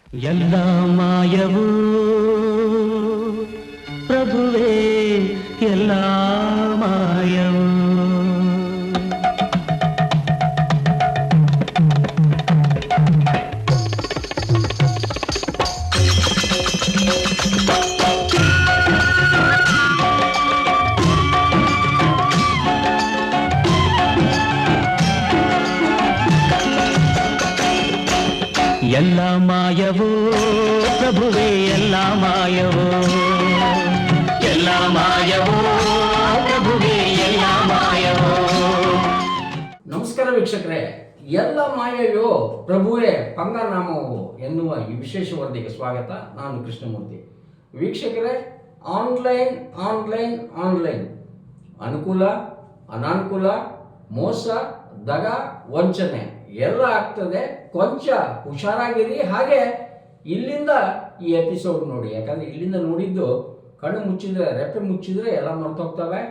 ಎಲ್ಲ ಮಾಯವೂ ಪ್ರಭುವೇ, ಎಲ್ಲ ಮಾಯವೂ. ಎಲ್ಲ ಮಾಯವೋ ಪ್ರಭುವೇ, ಎಲ್ಲ ಮಾಯವೋ, ಎಲ್ಲ ಮಾಯವೋ ಪ್ರಭುವೇ, ಎಲ್ಲ ಮಾಯವೋ. ನಮಸ್ಕಾರ ವೀಕ್ಷಕರೇ, ಎಲ್ಲ ಮಾಯವೋ ಪ್ರಭುವೇ ಪಂಗನಾಮವು ಎನ್ನುವ ಈ ವಿಶೇಷ ವರದಿಗೆ ಸ್ವಾಗತ. ನಾನು ಕೃಷ್ಣಮೂರ್ತಿ. ವೀಕ್ಷಕರೇ, ಆನ್ಲೈನ್ ಆನ್ಲೈನ್ ಆನ್ಲೈನ್ ಅನುಕೂಲ ಅನಾನುಕೂಲ, ಮೋಸ, ದಗ, ವಂಚನೆ ಎಲ್ಲ ಆಗ್ತದೆ. ಕೊಂಚ ಹುಷಾರಾಗಿರಿ. ಹಾಗೆ ಇಲ್ಲಿಂದ ಈ ಎಪಿಸೋಡ್ ನೋಡಿ, ಯಾಕಂದರೆ ಇಲ್ಲಿಂದ ನೋಡಿದ್ದು ಕಣ್ಣು ಮುಚ್ಚಿದ್ರೆ, ರೆಪ್ಪೆ ಮುಚ್ಚಿದ್ರೆ ಎಲ್ಲ ಮರ್ತೋಗ್ತವೆ.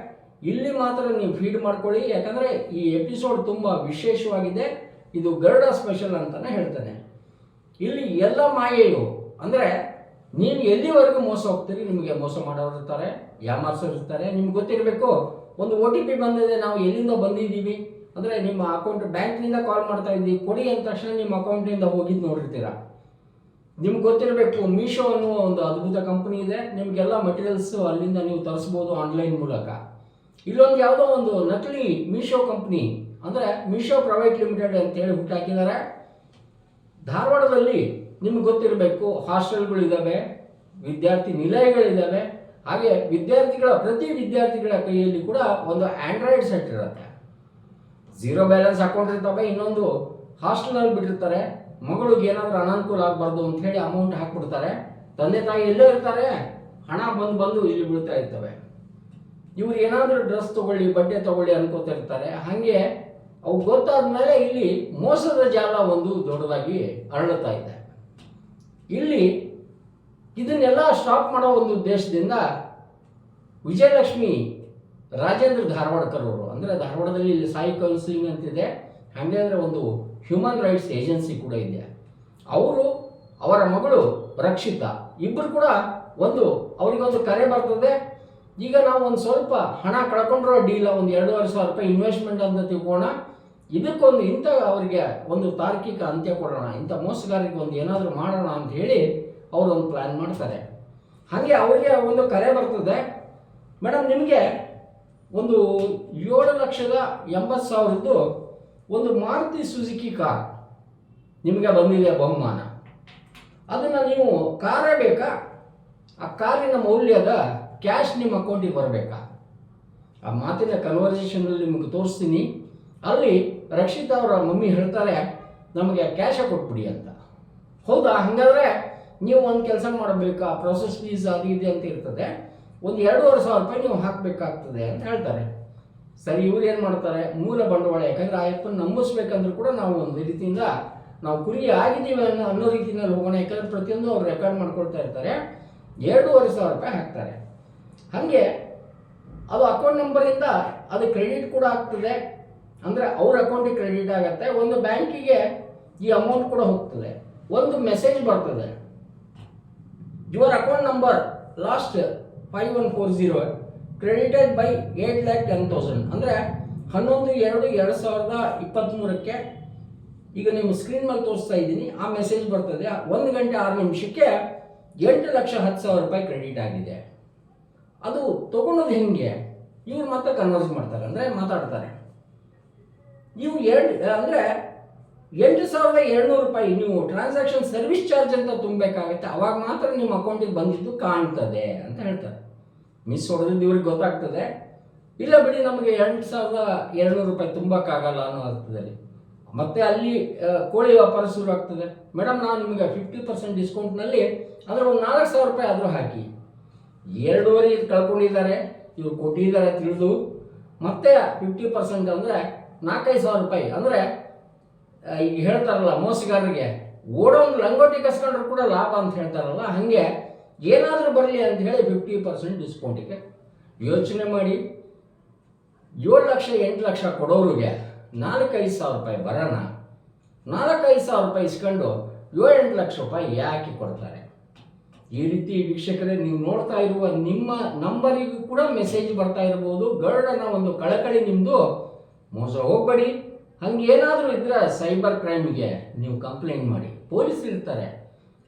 ಇಲ್ಲಿ ಮಾತ್ರ ನೀವು ಫೀಡ್ ಮಾಡ್ಕೊಳ್ಳಿ, ಯಾಕಂದರೆ ಈ ಎಪಿಸೋಡ್ ತುಂಬ ವಿಶೇಷವಾಗಿದೆ. ಇದು ಗರುಡ ಸ್ಪೆಷಲ್ ಅಂತಲೇ ಹೇಳ್ತಾನೆ. ಇಲ್ಲಿ ಎಲ್ಲ ಮಾಯೆಯು ಅಂದರೆ ನೀವು ಎಲ್ಲಿವರೆಗೂ ಮೋಸ ಹೋಗ್ತೀರಿ, ನಿಮಗೆ ಮೋಸ ಮಾಡೋರು ಇರ್ತಾರೆ, ಯಾಮಾರ್ಸೋರು ಇರ್ತಾರೆ. ನಿಮ್ಗೆ ಗೊತ್ತಿರಬೇಕು, ಒಂದು OTP ಬಂದಿದೆ, ನಾವು ಎಲ್ಲಿಂದ ಬಂದಿದ್ದೀವಿ ಅಂದರೆ ನಿಮ್ಮ ಅಕೌಂಟ್ ಬ್ಯಾಂಕ್ನಿಂದ ಕಾಲ್ ಮಾಡ್ತಾ ಇದ್ದೀವಿ, ಕೊಡಿ ಅಂದ ತಕ್ಷಣ ನಿಮ್ಮ ಅಕೌಂಟಿಂದ ಹೋಗಿದ್ದು ನೋಡಿರ್ತೀರ. ನಿಮ್ಗೆ ಗೊತ್ತಿರಬೇಕು, ಮೀಶೋ ಅನ್ನುವ ಒಂದು ಅದ್ಭುತ ಕಂಪನಿ ಇದೆ. ನಿಮಗೆಲ್ಲ ಮೆಟೀರಿಯಲ್ಸ್ ಅಲ್ಲಿಂದ ನೀವು ತರಿಸ್ಬೋದು ಆನ್ಲೈನ್ ಮೂಲಕ. ಇಲ್ಲೊಂದು ಯಾವುದೋ ಒಂದು ನಕಲಿ ಮೀಶೋ ಕಂಪ್ನಿ ಅಂದರೆ ಮೀಶೋ ಪ್ರೈವೇಟ್ ಲಿಮಿಟೆಡ್ ಅಂತೇಳಿ ಹುಟ್ಟಾಕಿದ್ದಾರೆ. ಧಾರವಾಡದಲ್ಲಿ ನಿಮ್ಗೆ ಗೊತ್ತಿರಬೇಕು, ಹಾಸ್ಟೆಲ್ಗಳಿದ್ದಾವೆ, ವಿದ್ಯಾರ್ಥಿ ನಿಲಯಗಳಿದ್ದಾವೆ. ಹಾಗೆ ಪ್ರತಿ ವಿದ್ಯಾರ್ಥಿಗಳ ಕೈಯಲ್ಲಿ ಕೂಡ ಒಂದು ಆಂಡ್ರಾಯ್ಡ್ ಸೆಟ್ ಇರುತ್ತೆ. 0 ಬ್ಯಾಲೆನ್ಸ್ ಅಕೌಂಟ್ ಇರ್ತವೆ. ಇನ್ನೊಂದು ಹಾಸ್ಟೆಲ್ನಲ್ಲಿ ಬಿಟ್ಟಿರ್ತಾರೆ. ಮಗಳಿಗೆ ಏನಾದರೂ ಅನಾನುಕೂಲ ಆಗಬಾರ್ದು ಅಂತ ಹೇಳಿ ಅಮೌಂಟ್ ಹಾಕ್ಬಿಡ್ತಾರೆ. ತಂದೆ ತಾಯಿ ಎಲ್ಲೇ ಇರ್ತಾರೆ, ಹಣ ಬಂದು ಇಲ್ಲಿ ಬೀಳ್ತಾ ಇರ್ತವೆ. ಇವ್ರು ಏನಾದರೂ ಡ್ರೆಸ್ ತೊಗೊಳ್ಳಿ, ಬಟ್ಟೆ ತೊಗೊಳ್ಳಿ ಅನ್ಕೋತಿರ್ತಾರೆ. ಹಾಗೆ ಅವು ಗೊತ್ತಾದ ಮೇಲೆ ಇಲ್ಲಿ ಮೋಸದ ಜಾಲ ಒಂದು ದೊಡ್ಡದಾಗಿ ಹರಡುತ್ತಾ ಇದೆ. ಇಲ್ಲಿ ಇದನ್ನೆಲ್ಲ ಸ್ಟಾಪ್ ಮಾಡೋ ಒಂದು ಉದ್ದೇಶದಿಂದ ವಿಜಯಲಕ್ಷ್ಮಿ ರಾಜೇಂದ್ರ ಧಾರವಾಡಕರ್ ಅವರು, ಅಂದರೆ ಧಾರವಾಡದಲ್ಲಿ ಇಲ್ಲಿ ಸಾಯಿ ಕೌನ್ಸಿಲಿಂಗ್ ಅಂತಿದೆ, ಹಾಗೆ ಅಂದರೆ ಒಂದು ಹ್ಯೂಮನ್ ರೈಟ್ಸ್ ಏಜೆನ್ಸಿ ಕೂಡ ಇದೆ. ಅವರು, ಅವರ ಮಗಳು ರಕ್ಷಿತಾ ಇಬ್ಬರು ಕೂಡ ಅವರಿಗೊಂದು ಕರೆ ಬರ್ತದೆ. ಈಗ ನಾವು ಒಂದು ಸ್ವಲ್ಪ ಹಣ ಕಳ್ಕೊಂಡ್ರೋ ಅಡ್ಡಿಲ್ಲ, ಒಂದು 2,500 ರೂಪಾಯಿ ಇನ್ವೆಸ್ಟ್ಮೆಂಟ್ ಅಂತ ತಿಳ್ಕೋಣ, ಇದಕ್ಕೊಂದು ಅವರಿಗೆ ಒಂದು ತಾರ್ಕಿಕ ಅಂತ್ಯ ಕೊಡೋಣ, ಇಂಥ ಮೋಸಗಾರರಿಗೆ ಒಂದು ಏನಾದರೂ ಮಾಡೋಣ ಅಂತ ಹೇಳಿ ಅವರೊಂದು ಪ್ಲ್ಯಾನ್ ಮಾಡ್ತಾರೆ. ಹಾಗೆ ಅವರಿಗೆ ಒಂದು ಕರೆ ಬರ್ತದೆ, ಮೇಡಮ್ ನಿಮಗೆ ಒಂದು 7,80,000 ಒಂದು ಮಾರುತಿ ಸುಜುಕಿ ಕಾರ್ ನಿಮಗೆ ಬಂದಿದೆ ಬಹುಮಾನ. ಅದನ್ನು ನೀವು ಕಾರೇ ಬೇಕಾ, ಆ ಕಾರಿನ ಮೌಲ್ಯದ ಕ್ಯಾಶ್ ನಿಮ್ಮ ಅಕೌಂಟಿಗೆ ಬರಬೇಕಾ? ಆ ಮಾತಿನ ಕನ್ವರ್ಸೇಷನಲ್ಲಿ ನಿಮಗೆ ತೋರಿಸ್ತೀನಿ. ಅಲ್ಲಿ ರಕ್ಷಿತಾ ಅವರ ಮಮ್ಮಿ ಹೇಳ್ತಾರೆ, ನಮಗೆ ಕ್ಯಾಶ ಕೊಟ್ಬಿಡಿ ಅಂತ. ಹೌದಾ, ಹಾಗಾದರೆ ನೀವು ಒಂದು ಕೆಲಸ ಮಾಡಬೇಕಾ, ಪ್ರೊಸೆಸ್ ಫೀಸ್ ಅದು ಇದೆ ಅಂತ ಇರ್ತದೆ, ಒಂದು 2,500 ರೂಪಾಯಿ ನೀವು ಹಾಕಬೇಕಾಗ್ತದೆ ಅಂತ ಹೇಳ್ತಾರೆ. ಸರಿ, ಇವ್ರು ಏನು ಮಾಡ್ತಾರೆ, ಮೂಲ ಬಂಡವಾಳ, ಯಾಕಂದರೆ ಆ ಅಪ್ಪನ ನಂಬಿಸ್ಬೇಕಂದ್ರೂ ಕೂಡ ನಾವು ಒಂದು ರೀತಿಯಿಂದ ನಾವು ಕುರಿ ಆಗಿದ್ದೀವಿ ಅನ್ನೋ ರೀತಿಯಲ್ಲಿ ಹೋಗೋಣ, ಯಾಕಂದರೆ ಪ್ರತಿಯೊಂದು ಅವ್ರು ರೆಕಾರ್ಡ್ ಮಾಡ್ಕೊಳ್ತಾ ಇರ್ತಾರೆ. 2,500 ರೂಪಾಯಿ ಹಾಕ್ತಾರೆ. ಹಾಗೆ ಅದು ಅಕೌಂಟ್ ನಂಬರಿಂದ ಅದು ಕ್ರೆಡಿಟ್ ಕೂಡ ಆಗ್ತದೆ, ಅಂದರೆ ಅವ್ರ ಅಕೌಂಟಿಗೆ ಕ್ರೆಡಿಟ್ ಆಗುತ್ತೆ. ಒಂದು ಬ್ಯಾಂಕಿಗೆ ಈ ಅಮೌಂಟ್ ಕೂಡ ಹೋಗ್ತದೆ. ಒಂದು ಮೆಸೇಜ್ ಬರ್ತದೆ, your account number last 5140 credited by 8,10,000 ಅಂದರೆ 11/2/2023 ಈಗ ನೀವು ಸ್ಕ್ರೀನ್ ಮೇಲೆ ತೋರಿಸ್ತಾ ಇದ್ದೀನಿ. ಆ ಮೆಸೇಜ್ ಬರ್ತದೆ. 1 ಗಂಟೆ 6 ನಿಮಿಷಕ್ಕೆ 8,10,000 ರೂಪಾಯಿ ಕ್ರೆಡಿಟ್ ಆಗಿದೆ. ಅದು ತೊಗೊಳೋದು ಹೆಂಗೆ, ಇವ್ರು ಮತ್ತೆ ಕನ್ವರ್ಸ್ ಮಾಡ್ತಾರೆ, ಅಂದರೆ ಮಾತಾಡ್ತಾರೆ. ನೀವು ಅಂದರೆ 8,200 ರೂಪಾಯಿ ನೀವು ಟ್ರಾನ್ಸಾಕ್ಷನ್ ಸರ್ವಿಸ್ ಚಾರ್ಜ್ ಅಂತ ತುಂಬಬೇಕಾಗುತ್ತೆ, ಅವಾಗ ಮಾತ್ರ ನಿಮ್ಮ ಅಕೌಂಟಿಗೆ ಬಂದಿದ್ದು ಕಾಣ್ತದೆ ಅಂತ ಹೇಳ್ತಾರೆ. ಮಿಸ್ ಹೊಡೆದಿದ್ದು ಇವ್ರಿಗೆ ಗೊತ್ತಾಗ್ತದೆ. ಇಲ್ಲ ಬಿಡಿ, ನಮಗೆ 8,200 ರೂಪಾಯಿ ತುಂಬಕ್ಕಾಗಲ್ಲ ಅನ್ನೋ ಅರ್ಥದಲ್ಲಿ ಮತ್ತೆ ಅಲ್ಲಿ ಕೋಳಿ ವ್ಯಾಪಾರ ಶುರು ಆಗ್ತದೆ. ಮೇಡಮ್, ನಾನು ನಿಮಗೆ 50% ಡಿಸ್ಕೌಂಟ್ನಲ್ಲಿ ಅಂದರೆ ಒಂದು 4,000 ರೂಪಾಯಿ ಆದರೂ ಹಾಕಿ. 2,500 ಇದು ಕಳ್ಕೊಂಡಿದ್ದಾರೆ, ಇವ್ರು ಕೊಟ್ಟಿದ್ದಾರೆ ತಿಳಿದು. ಮತ್ತೆ 50% ಅಂದರೆ 4,500 ರೂಪಾಯಿ. ಅಂದರೆ ಈಗ ಹೇಳ್ತಾರಲ್ಲ ಮೋಸಗಾರರಿಗೆ, ಓಡೋ ಒಂದು ಲಂಗೋಟಿ ಕಸ್ಕೊಂಡ್ರು ಕೂಡ ಲಾಭ ಅಂತ ಹೇಳ್ತಾರಲ್ಲ, ಹಾಗೆ ಏನಾದರೂ ಬರಲಿ ಅಂತ ಹೇಳಿ 50% ಡಿಸ್ಕೌಂಟಿಗೆ. ಯೋಚನೆ ಮಾಡಿ, 7 ಲಕ್ಷ 8 ಲಕ್ಷ ಕೊಡೋರಿಗೆ 4,500 ರೂಪಾಯಿ ಬರೋಣ, 4,500 ರೂಪಾಯಿ ಇಸ್ಕೊಂಡು 7-8 ಲಕ್ಷ ರೂಪಾಯಿ ಯಾಕೆ ಕೊಡ್ತಾರೆ? ಈ ರೀತಿ ವೀಕ್ಷಕರೇ, ನೀವು ನೋಡ್ತಾ ಇರುವ ನಿಮ್ಮ ನಂಬರಿಗೂ ಕೂಡ ಮೆಸೇಜ್ ಬರ್ತಾ ಇರ್ಬೋದು. ಗರುಡನ ಒಂದು ಕಳಕಳಿ ನಿಮ್ಮದು, ಮೋಸ ಹೋಗಬೇಡಿ. ಹಂಗೇನಾದರೂ ಇದ್ರೆ ಸೈಬರ್ ಕ್ರೈಮ್ಗೆ ನೀವು ಕಂಪ್ಲೇಂಟ್ ಮಾಡಿ. ಪೊಲೀಸರು ಇರ್ತಾರೆ,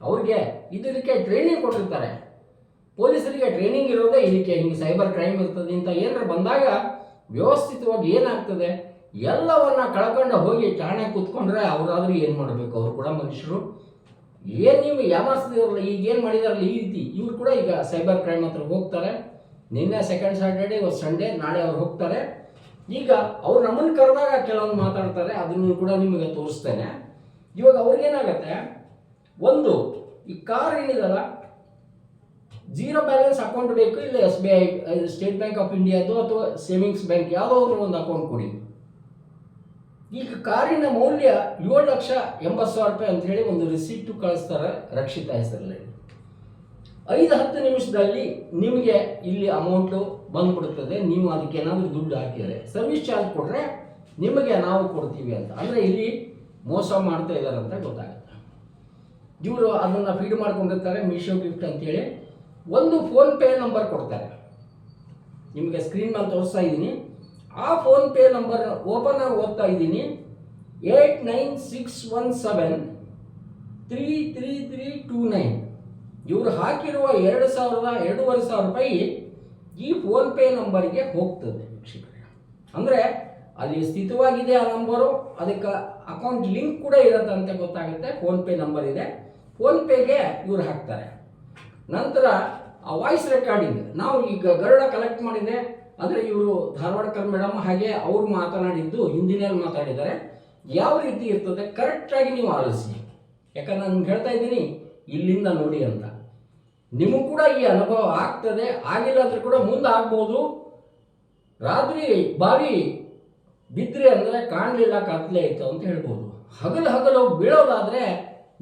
ಅವ್ರಿಗೆ ಇದಕ್ಕೆ ಟ್ರೈನಿಂಗ್ ಕೊಟ್ಟಿರ್ತಾರೆ. ಪೊಲೀಸರಿಗೆ ಟ್ರೈನಿಂಗ್ ಇರೋದೇ ಇದಕ್ಕೆ, ಹಿಂಗೆ ಸೈಬರ್ ಕ್ರೈಮ್ ಇರ್ತದೆ ಅಂತ ಏನಾರು ಬಂದಾಗ ವ್ಯವಸ್ಥಿತವಾಗಿ ಏನಾಗ್ತದೆ, ಎಲ್ಲವನ್ನ ಕಳ್ಕೊಂಡು ಹೋಗಿ ಠಾಣೆ ಕೂತ್ಕೊಂಡ್ರೆ ಅವರಾದ್ರೂ ಏನು ಮಾಡಬೇಕು? ಅವರು ಕೂಡ ಮನುಷ್ಯರು. ಏನು ನೀವು ಯಾಮಾರಿಸಿದಿರಲ್ಲ, ಈಗ ಏನು ಮಾಡಿದಾರಲ್ಲ ಈ ರೀತಿ, ಇವ್ರು ಕೂಡ ಈಗ ಸೈಬರ್ ಕ್ರೈಮ್ ಹತ್ರ ಹೋಗ್ತಾರೆ. ನಿನ್ನೆ ಸೆಕೆಂಡ್ ಸ್ಯಾಟರ್ಡೇ, ಇವತ್ತು ಸಂಡೇ, ನಾಳೆ ಅವ್ರು ಹೋಗ್ತಾರೆ. ಈಗ ಅವ್ರು ನಮ್ಮನ್ನು ಕರೆದಾಗ ಕೆಲವೊಂದು ಮಾತಾಡ್ತಾರೆ, ಅದನ್ನು ಕೂಡ ನಿಮಗೆ ತೋರಿಸ್ತೇನೆ. ಇವಾಗ ಅವ್ರಿಗೇನಾಗತ್ತೆ, ಒಂದು ಈ ಕಾರ್ ಏನಿದಲ್ಲ, 0 ಬ್ಯಾಲೆನ್ಸ್ ಅಕೌಂಟ್ ಬೇಕು, ಇಲ್ಲ SBI, ಸ್ಟೇಟ್ ಬ್ಯಾಂಕ್ ಆಫ್ ಇಂಡಿಯಾದು ಅಥವಾ ಸೇವಿಂಗ್ಸ್ ಬ್ಯಾಂಕ್ ಯಾವುದಾದ್ರು ಒಂದು ಅಕೌಂಟ್ ಕೊಡಿ. ಈಗ ಕಾರಿನ ಮೌಲ್ಯ 7,80,000 ರೂಪಾಯಿ ಅಂತ ಹೇಳಿ ಒಂದು ರಿಸಿಪ್ಟು ಕಳಿಸ್ತಾರೆ ರಕ್ಷಿತಾ ಹೆಸರಲ್ಲಿ. 5-10 ನಿಮಿಷದಲ್ಲಿ ನಿಮಗೆ ಇಲ್ಲಿ ಅಮೌಂಟು ಬಂದ್ಬಿಡ್ತದೆ. ನೀವು ಅದಕ್ಕೆ ಏನಾದರೂ ದುಡ್ಡು ಹಾಕಿದರೆ ಸರ್ವಿಸ್ ಚಾರ್ಜ್ ಕೊಟ್ಟರೆ ನಿಮಗೆ ನಾವು ಕೊಡ್ತೀವಿ ಅಂತ. ಅಂದರೆ ಇಲ್ಲಿ ಮೋಸ ಮಾಡ್ತಾ ಇದ್ದಾರೆ ಅಂತ ಗೊತ್ತಾಗುತ್ತೆ. ಇವರು ಅದನ್ನು ಫೀಡ್ ಮಾಡ್ಕೊಂಡಿರ್ತಾರೆ ಮೀಶೋ ಗಿಫ್ಟ್ ಅಂತೇಳಿ. ಒಂದು ಫೋನ್ಪೇ ನಂಬರ್ ಕೊಡ್ತಾರೆ, ನಿಮಗೆ ಸ್ಕ್ರೀನ್ ಮೇಲೆ ತೋರಿಸ್ತಾ ಇದ್ದೀನಿ. ಆ ಫೋನ್ಪೇ ನಂಬರ್ ಓಪನ್ ಆಗಿ ಓದ್ತಾ ಇದ್ದೀನಿ. 8961733329. ಇವರು ಹಾಕಿರುವ 2,000-2,500 ರೂಪಾಯಿ ಈ ಫೋನ್ಪೇ ನಂಬರ್ಗೆ ಹೋಗ್ತದೆ ವೀಕ್ಷಕರೇ. ಅಂದರೆ ಅಲ್ಲಿ ಸ್ಥಿತವಾಗಿದೆ ಆ ನಂಬರು, ಅದಕ್ಕೆ ಅಕೌಂಟ್ ಲಿಂಕ್ ಕೂಡ ಇರುತ್ತೆ ಅಂತ ಗೊತ್ತಾಗುತ್ತೆ. ಫೋನ್ಪೇ ನಂಬರ್ ಇದೆ, ಫೋನ್ಪೇಗೆ ಇವ್ರು ಹಾಕ್ತಾರೆ. ನಂತರ ಆ ವಾಯ್ಸ್ ರೆಕಾರ್ಡಿಂಗ್ ನಾವು ಈಗ ಗರುಡ ಕಲೆಕ್ಟ್ ಮಾಡಿದೆ ಅಂದರೆ ಇವರು ಧಾರವಾಡಕರ್ ಮೇಡಮ್ ಹಾಗೆ ಅವ್ರು ಮಾತನಾಡಿದ್ದು ಹಿಂದಿನಲ್ಲಿ ಮಾತಾಡಿದ್ದಾರೆ. ಯಾವ ರೀತಿ ಇರ್ತದೆ ಕರೆಕ್ಟಾಗಿ ನೀವು ಆಲಿಸಿ. ಯಾಕಂದ್ರೆ ನಾನು ಹೇಳ್ತಾ ಇದ್ದೀನಿ ಇಲ್ಲಿಂದ ನೋಡಿ ಅಂತ. ನಿಮಗೂ ಕೂಡ ಈ ಅನುಭವ ಆಗ್ತದೆ, ಆಗಿಲ್ಲ ಅಂದ್ರೆ ಕೂಡ ಮುಂದೆ ಆಗ್ಬೋದು. ರಾತ್ರಿ ಬಾವಿ ಬಿದ್ದರೆ ಅಂದರೆ ಕಾಣಲಿಲ್ಲ, ಕತ್ಲೆ ಇತ್ತು ಅಂತ ಹೇಳ್ಬೋದು. ಹಗಲು ಬೀಳೋದಾದರೆ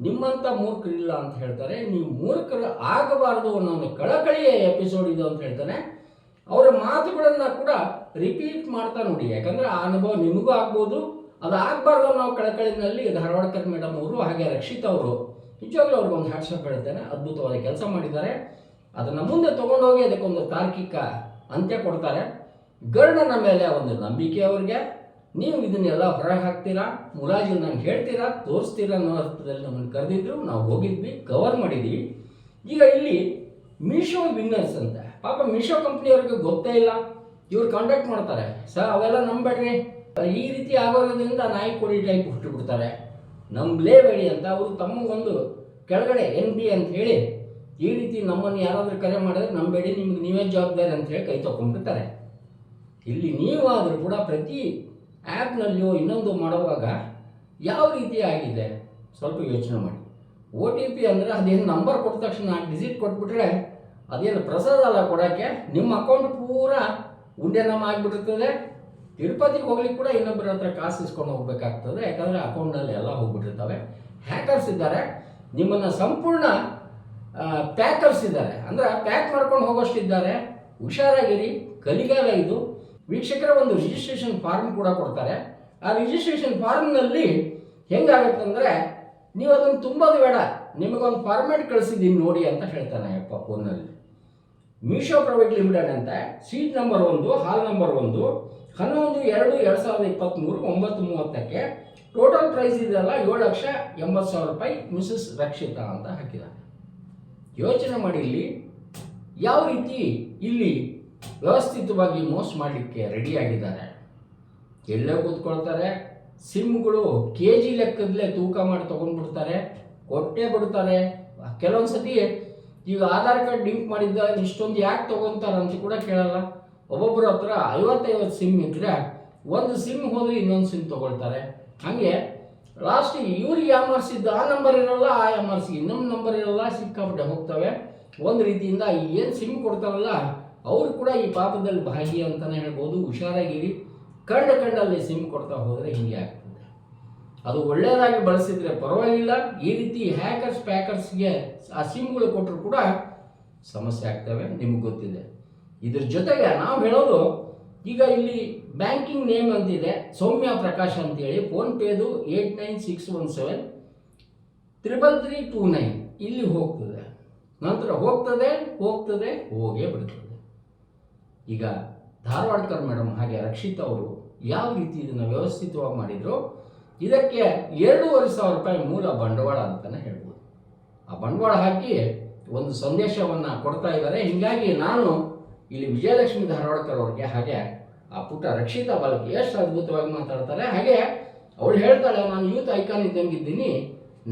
ನಿಮ್ಮಂಥ ಮೂರ್ಖರಿಲ್ಲ ಅಂತ ಹೇಳ್ತಾರೆ. ನೀವು ಮೂರ್ಖರು ಆಗಬಾರ್ದು ಅನ್ನೋ ಒಂದು ಕಳಕಳಿಯ ಎಪಿಸೋಡ್ ಇದು ಅಂತ ಹೇಳ್ತಾನೆ. ಅವರ ಮಾತುಗಳನ್ನು ಕೂಡ ರಿಪೀಟ್ ಮಾಡ್ತಾ ನೋಡಿ, ಯಾಕಂದರೆ ಆ ಅನುಭವ ನಿಮಗೂ ಆಗ್ಬೋದು. ಅದು ಆಗಬಾರ್ದು ನಾವು ಕಳಕಳಿನಲ್ಲಿ ಧಾರವಾಡಕರ್ ಮೇಡಮ್ ಅವರು ಹಾಗೆ ರಕ್ಷಿತ್ ಅವರು ನಿಜವಾಗ್ಲೂ ಅವ್ರಿಗೆ ಒಂದು ಹ್ಯಾಟ್ಸಪ್ ಹೇಳ್ತೇನೆ. ಅದ್ಭುತವಾದ ಕೆಲಸ ಮಾಡಿದ್ದಾರೆ. ಅದನ್ನು ಮುಂದೆ ತೊಗೊಂಡೋಗಿ ಅದಕ್ಕೊಂದು ತಾರ್ಕಿಕ ಅಂತ್ಯ ಕೊಡ್ತಾರೆ. ಗರುಡನ ಮೇಲೆ ಒಂದು ನಂಬಿಕೆ ಅವ್ರಿಗೆ. ನೀವು ಇದನ್ನೆಲ್ಲ ಹೊರಗೆ ಹಾಕ್ತೀರಾ, ಮುಲಾಜು ನಂಗೆ ಹೇಳ್ತೀರಾ, ತೋರಿಸ್ತೀರಾ ಅನ್ನೋ ಅರ್ಥದಲ್ಲಿ ನಮ್ಮನ್ನು ಕರೆದಿದ್ರು. ನಾವು ಹೋಗಿದ್ವಿ, ಕವರ್ ಮಾಡಿದ್ವಿ. ಈಗ ಇಲ್ಲಿ ಮೀಶೋ ವಿನ್ನರ್ಸ್ ಅಂತ, ಪಾಪ ಮೀಶೋ ಕಂಪ್ನಿಯವ್ರಿಗೆ ಗೊತ್ತೇ ಇಲ್ಲ. ಇವ್ರು ಕಾಂಟ್ಯಾಕ್ಟ್ ಮಾಡ್ತಾರೆ, ಸರ್ ಅವೆಲ್ಲ ನಂಬೇಡ್ರಿ, ಈ ರೀತಿ ಆಗೋದ್ರಿಂದ ನಾಯಿ ಕೊಡಿ ಟೈಪ್ ಹುಟ್ಟುಬಿಡ್ತಾರೆ, ನಂಬಲೇಬೇಡಿ ಅಂತ. ಅವರು ತಮಗೊಂದು ಕೆಳಗಡೆ NB ಅಂತ ಹೇಳಿ ಈ ರೀತಿ ನಮ್ಮನ್ನು ಯಾರಾದರೂ ಕರೆ ಮಾಡಿದ್ರೆ ನಂಬೇಡಿ, ನಿಮ್ಗೆ ನೀವೇ ಜವಾಬ್ದಾರಿ ಅಂತ ಹೇಳಿ ಕೈ ತೊಗೊಂಡ್ಬಿಡ್ತಾರೆ. ಇಲ್ಲಿ ನೀವಾದರೂ ಕೂಡ ಪ್ರತಿ ಆ್ಯಪ್ನಲ್ಲಿಯೋ ಇನ್ನೊಂದು ಮಾಡುವಾಗ ಯಾವ ರೀತಿ ಆಗಿದೆ ಸ್ವಲ್ಪ ಯೋಚನೆ ಮಾಡಿ. OTP ಅಂದರೆ ಅದೇನು ನಂಬರ್ ಕೊಟ್ಟ ತಕ್ಷಣ 4 ಡಿಜಿಟ್ ಕೊಟ್ಬಿಟ್ರೆ ಅದೇನು ಪ್ರಸಾದ ಅಲ್ಲ ಕೊಡೋಕ್ಕೆ, ನಿಮ್ಮ ಅಕೌಂಟ್ ಪೂರ ಉಂಡೆನಮ್ಮ ಆಗಿಬಿಟ್ಟಿರ್ತದೆ. ತಿರುಪತಿಗೆ ಹೋಗ್ಲಿಕ್ಕೆ ಕೂಡ ಇನ್ನೊಬ್ಬರ ಹತ್ರ ಕಾಸು ಇಸ್ಕೊಂಡು ಹೋಗ್ಬೇಕಾಗ್ತದೆ, ಯಾಕಂದರೆ ಅಕೌಂಟ್ನಲ್ಲಿ ಎಲ್ಲ ಹೋಗ್ಬಿಟ್ಟಿರ್ತವೆ. ಹ್ಯಾಕರ್ಸ್ ಇದ್ದಾರೆ, ನಿಮ್ಮನ್ನು ಸಂಪೂರ್ಣ ಪ್ಯಾಕರ್ಸ್ ಇದ್ದಾರೆ, ಅಂದರೆ ಪ್ಯಾಕ್ ಮಾಡ್ಕೊಂಡು ಹೋಗೋಷ್ಟಿದ್ದಾರೆ. ಹುಷಾರಾಗಿರಿ, ಕಲಿಗಾಲ ಇದು. ವೀಕ್ಷಕರ ಒಂದು ರಿಜಿಸ್ಟ್ರೇಷನ್ ಫಾರ್ಮ್ ಕೂಡ ಕೊಡ್ತಾರೆ. ಆ ರಿಜಿಸ್ಟ್ರೇಷನ್ ಫಾರ್ಮ್ನಲ್ಲಿ ಹೆಂಗಾಗುತ್ತಂದರೆ ನೀವು ಅದನ್ನು ತುಂಬೋದು ಬೇಡ, ನಿಮಗೊಂದು ಫಾರ್ಮ್ಯಾಟ್ ಕಳಿಸಿದ್ದೀನಿ ನೋಡಿ ಅಂತ ಹೇಳ್ತಾನೆ ಅಪ್ಪ ಫೋನಲ್ಲಿ. ಮೀಶೋ ಪ್ರೈವೇಟ್ ಲಿಮಿಟೆಡ್ ಅಂತ, seat number 1, hall number 1, 11/2/2023 9:30. Total price ಇದೆಲ್ಲ 7,80,000 ರೂಪಾಯಿ. ಮಿಸಸ್ ರಕ್ಷಿತಾ ಅಂತ ಹಾಕಿದ್ದಾರೆ. ಯೋಚನೆ ಮಾಡಿ ಇಲ್ಲಿ ಯಾವ ರೀತಿ ಇಲ್ಲಿ ವ್ಯವಸ್ಥಿತವಾಗಿ ಮೋಸ ಮಾಡಲಿಕ್ಕೆ ರೆಡಿಯಾಗಿದ್ದಾರೆ. ಎಲ್ಲೇ ಕೂತ್ಕೊಳ್ತಾರೆ, ಸಿಮ್ಗಳು KG ಲೆಕ್ಕದಲ್ಲೇ ತೂಕ ಮಾಡಿ ತೊಗೊಂಡ್ಬಿಡ್ತಾರೆ, ಕೊಟ್ಟೇ ಬಿಡ್ತಾರೆ. ಕೆಲವೊಂದು ಸತಿ ಈಗ ಆಧಾರ್ ಕಾರ್ಡ್ ಲಿಂಕ್ ಮಾಡಿದ್ದ ಇಷ್ಟೊಂದು ಯಾಕೆ ತೊಗೊತಾರೆ ಅಂತ ಕೂಡ ಕೇಳಲ್ಲ. ಒಬ್ಬೊಬ್ಬರ ಹತ್ರ 50-50 ಸಿಮ್ ಇದ್ದರೆ ಒಂದು ಸಿಮ್ ಹೋದರೆ ಇನ್ನೊಂದು ಸಿಮ್ ತೊಗೊಳ್ತಾರೆ. ಹಾಗೆ ಲಾಸ್ಟಿಗೆ ಇವ್ರಿಗೆ ಯಾಮಾರಿಸಿದ್ದು ಆ ನಂಬರ್ ಇರೋಲ್ಲ, ಆ ಯಾಮಾರಿಸಿ ಇನ್ನೊಂದು ನಂಬರ್ ಇರೋಲ್ಲ, ಸಿಕ್ಕಾಪಟ್ಟೆ ಹೋಗ್ತವೆ. ಒಂದು ರೀತಿಯಿಂದ ಏನು ಸಿಮ್ ಕೊಡ್ತಾರಲ್ಲ ಅವರು ಕೂಡ ಈ ಪಾಪದಲ್ಲಿ ಭಾಗಿ ಅಂತಲೇ ಹೇಳ್ಬೋದು. ಹುಷಾರಾಗಿರಿ, ಕಂಡಲ್ಲಿ ಸಿಮ್ ಕೊಡ್ತಾ ಹೋದರೆ ಹೀಗೆ ಆಗ್ತದೆ. ಅದು ಒಳ್ಳೆಯದಾಗಿ ಬಳಸಿದರೆ ಪರವಾಗಿಲ್ಲ. ಈ ರೀತಿ ಹ್ಯಾಕರ್ಸ್ ಪ್ಯಾಕರ್ಸ್ಗೆ ಆ ಸಿಮ್ಗಳು ಕೊಟ್ಟರು ಕೂಡ ಸಮಸ್ಯೆ ಆಗ್ತವೆ, ನಿಮ್ಗೆ ಗೊತ್ತಿದೆ. ಇದ್ರ ಜೊತೆಗೆ ನಾವು ಹೇಳೋದು, ಈಗ ಇಲ್ಲಿ ಬ್ಯಾಂಕಿಂಗ್ ನೇಮ್ ಅಂತಿದೆ ಸೌಮ್ಯ ಪ್ರಕಾಶ್ ಅಂತೇಳಿ. ಫೋನ್ಪೇದು 89617 3329 ಇಲ್ಲಿ ಹೋಗ್ತದೆ, ನಂತರ ಹೋಗ್ತದೆ ಹೋಗೇ ಬಿಡ್ತದೆ. ಈಗ ಧಾರವಾಡಕರ್ ಮೇಡಮ್ ಹಾಗೆ ರಕ್ಷಿತ್ ಅವರು ಯಾವ ರೀತಿ ಇದನ್ನು ವ್ಯವಸ್ಥಿತವಾಗಿ ಮಾಡಿದ್ರು, ಇದಕ್ಕೆ 2,500 ರೂಪಾಯಿ ಮೂಲ ಬಂಡವಾಳ ಅಂತಲೇ ಹೇಳ್ಬೋದು. ಆ ಬಂಡವಾಳ ಹಾಕಿ ಒಂದು ಸಂದೇಶವನ್ನು ಕೊಡ್ತಾ ಇದ್ದಾರೆ. ಹೀಗಾಗಿ ನಾನು ಇಲ್ಲಿ ವಿಜಯಲಕ್ಷ್ಮಿ ಧಾರವಾಡಕರ್ ಅವ್ರಿಗೆ ಹಾಗೆ ಆ ಪುಟ್ಟ ರಕ್ಷಿತಾ ಬಾಲಕಿ ಎಷ್ಟು ಅದ್ಭುತವಾಗಿ ಮಾತಾಡ್ತಾರೆ. ಹಾಗೆ ಅವಳು ಹೇಳ್ತಾಳೆ, ನಾನು ಯೂತ್ ಐಕಾನ್ ಇದ್ದಂಗಿದ್ದೀನಿ,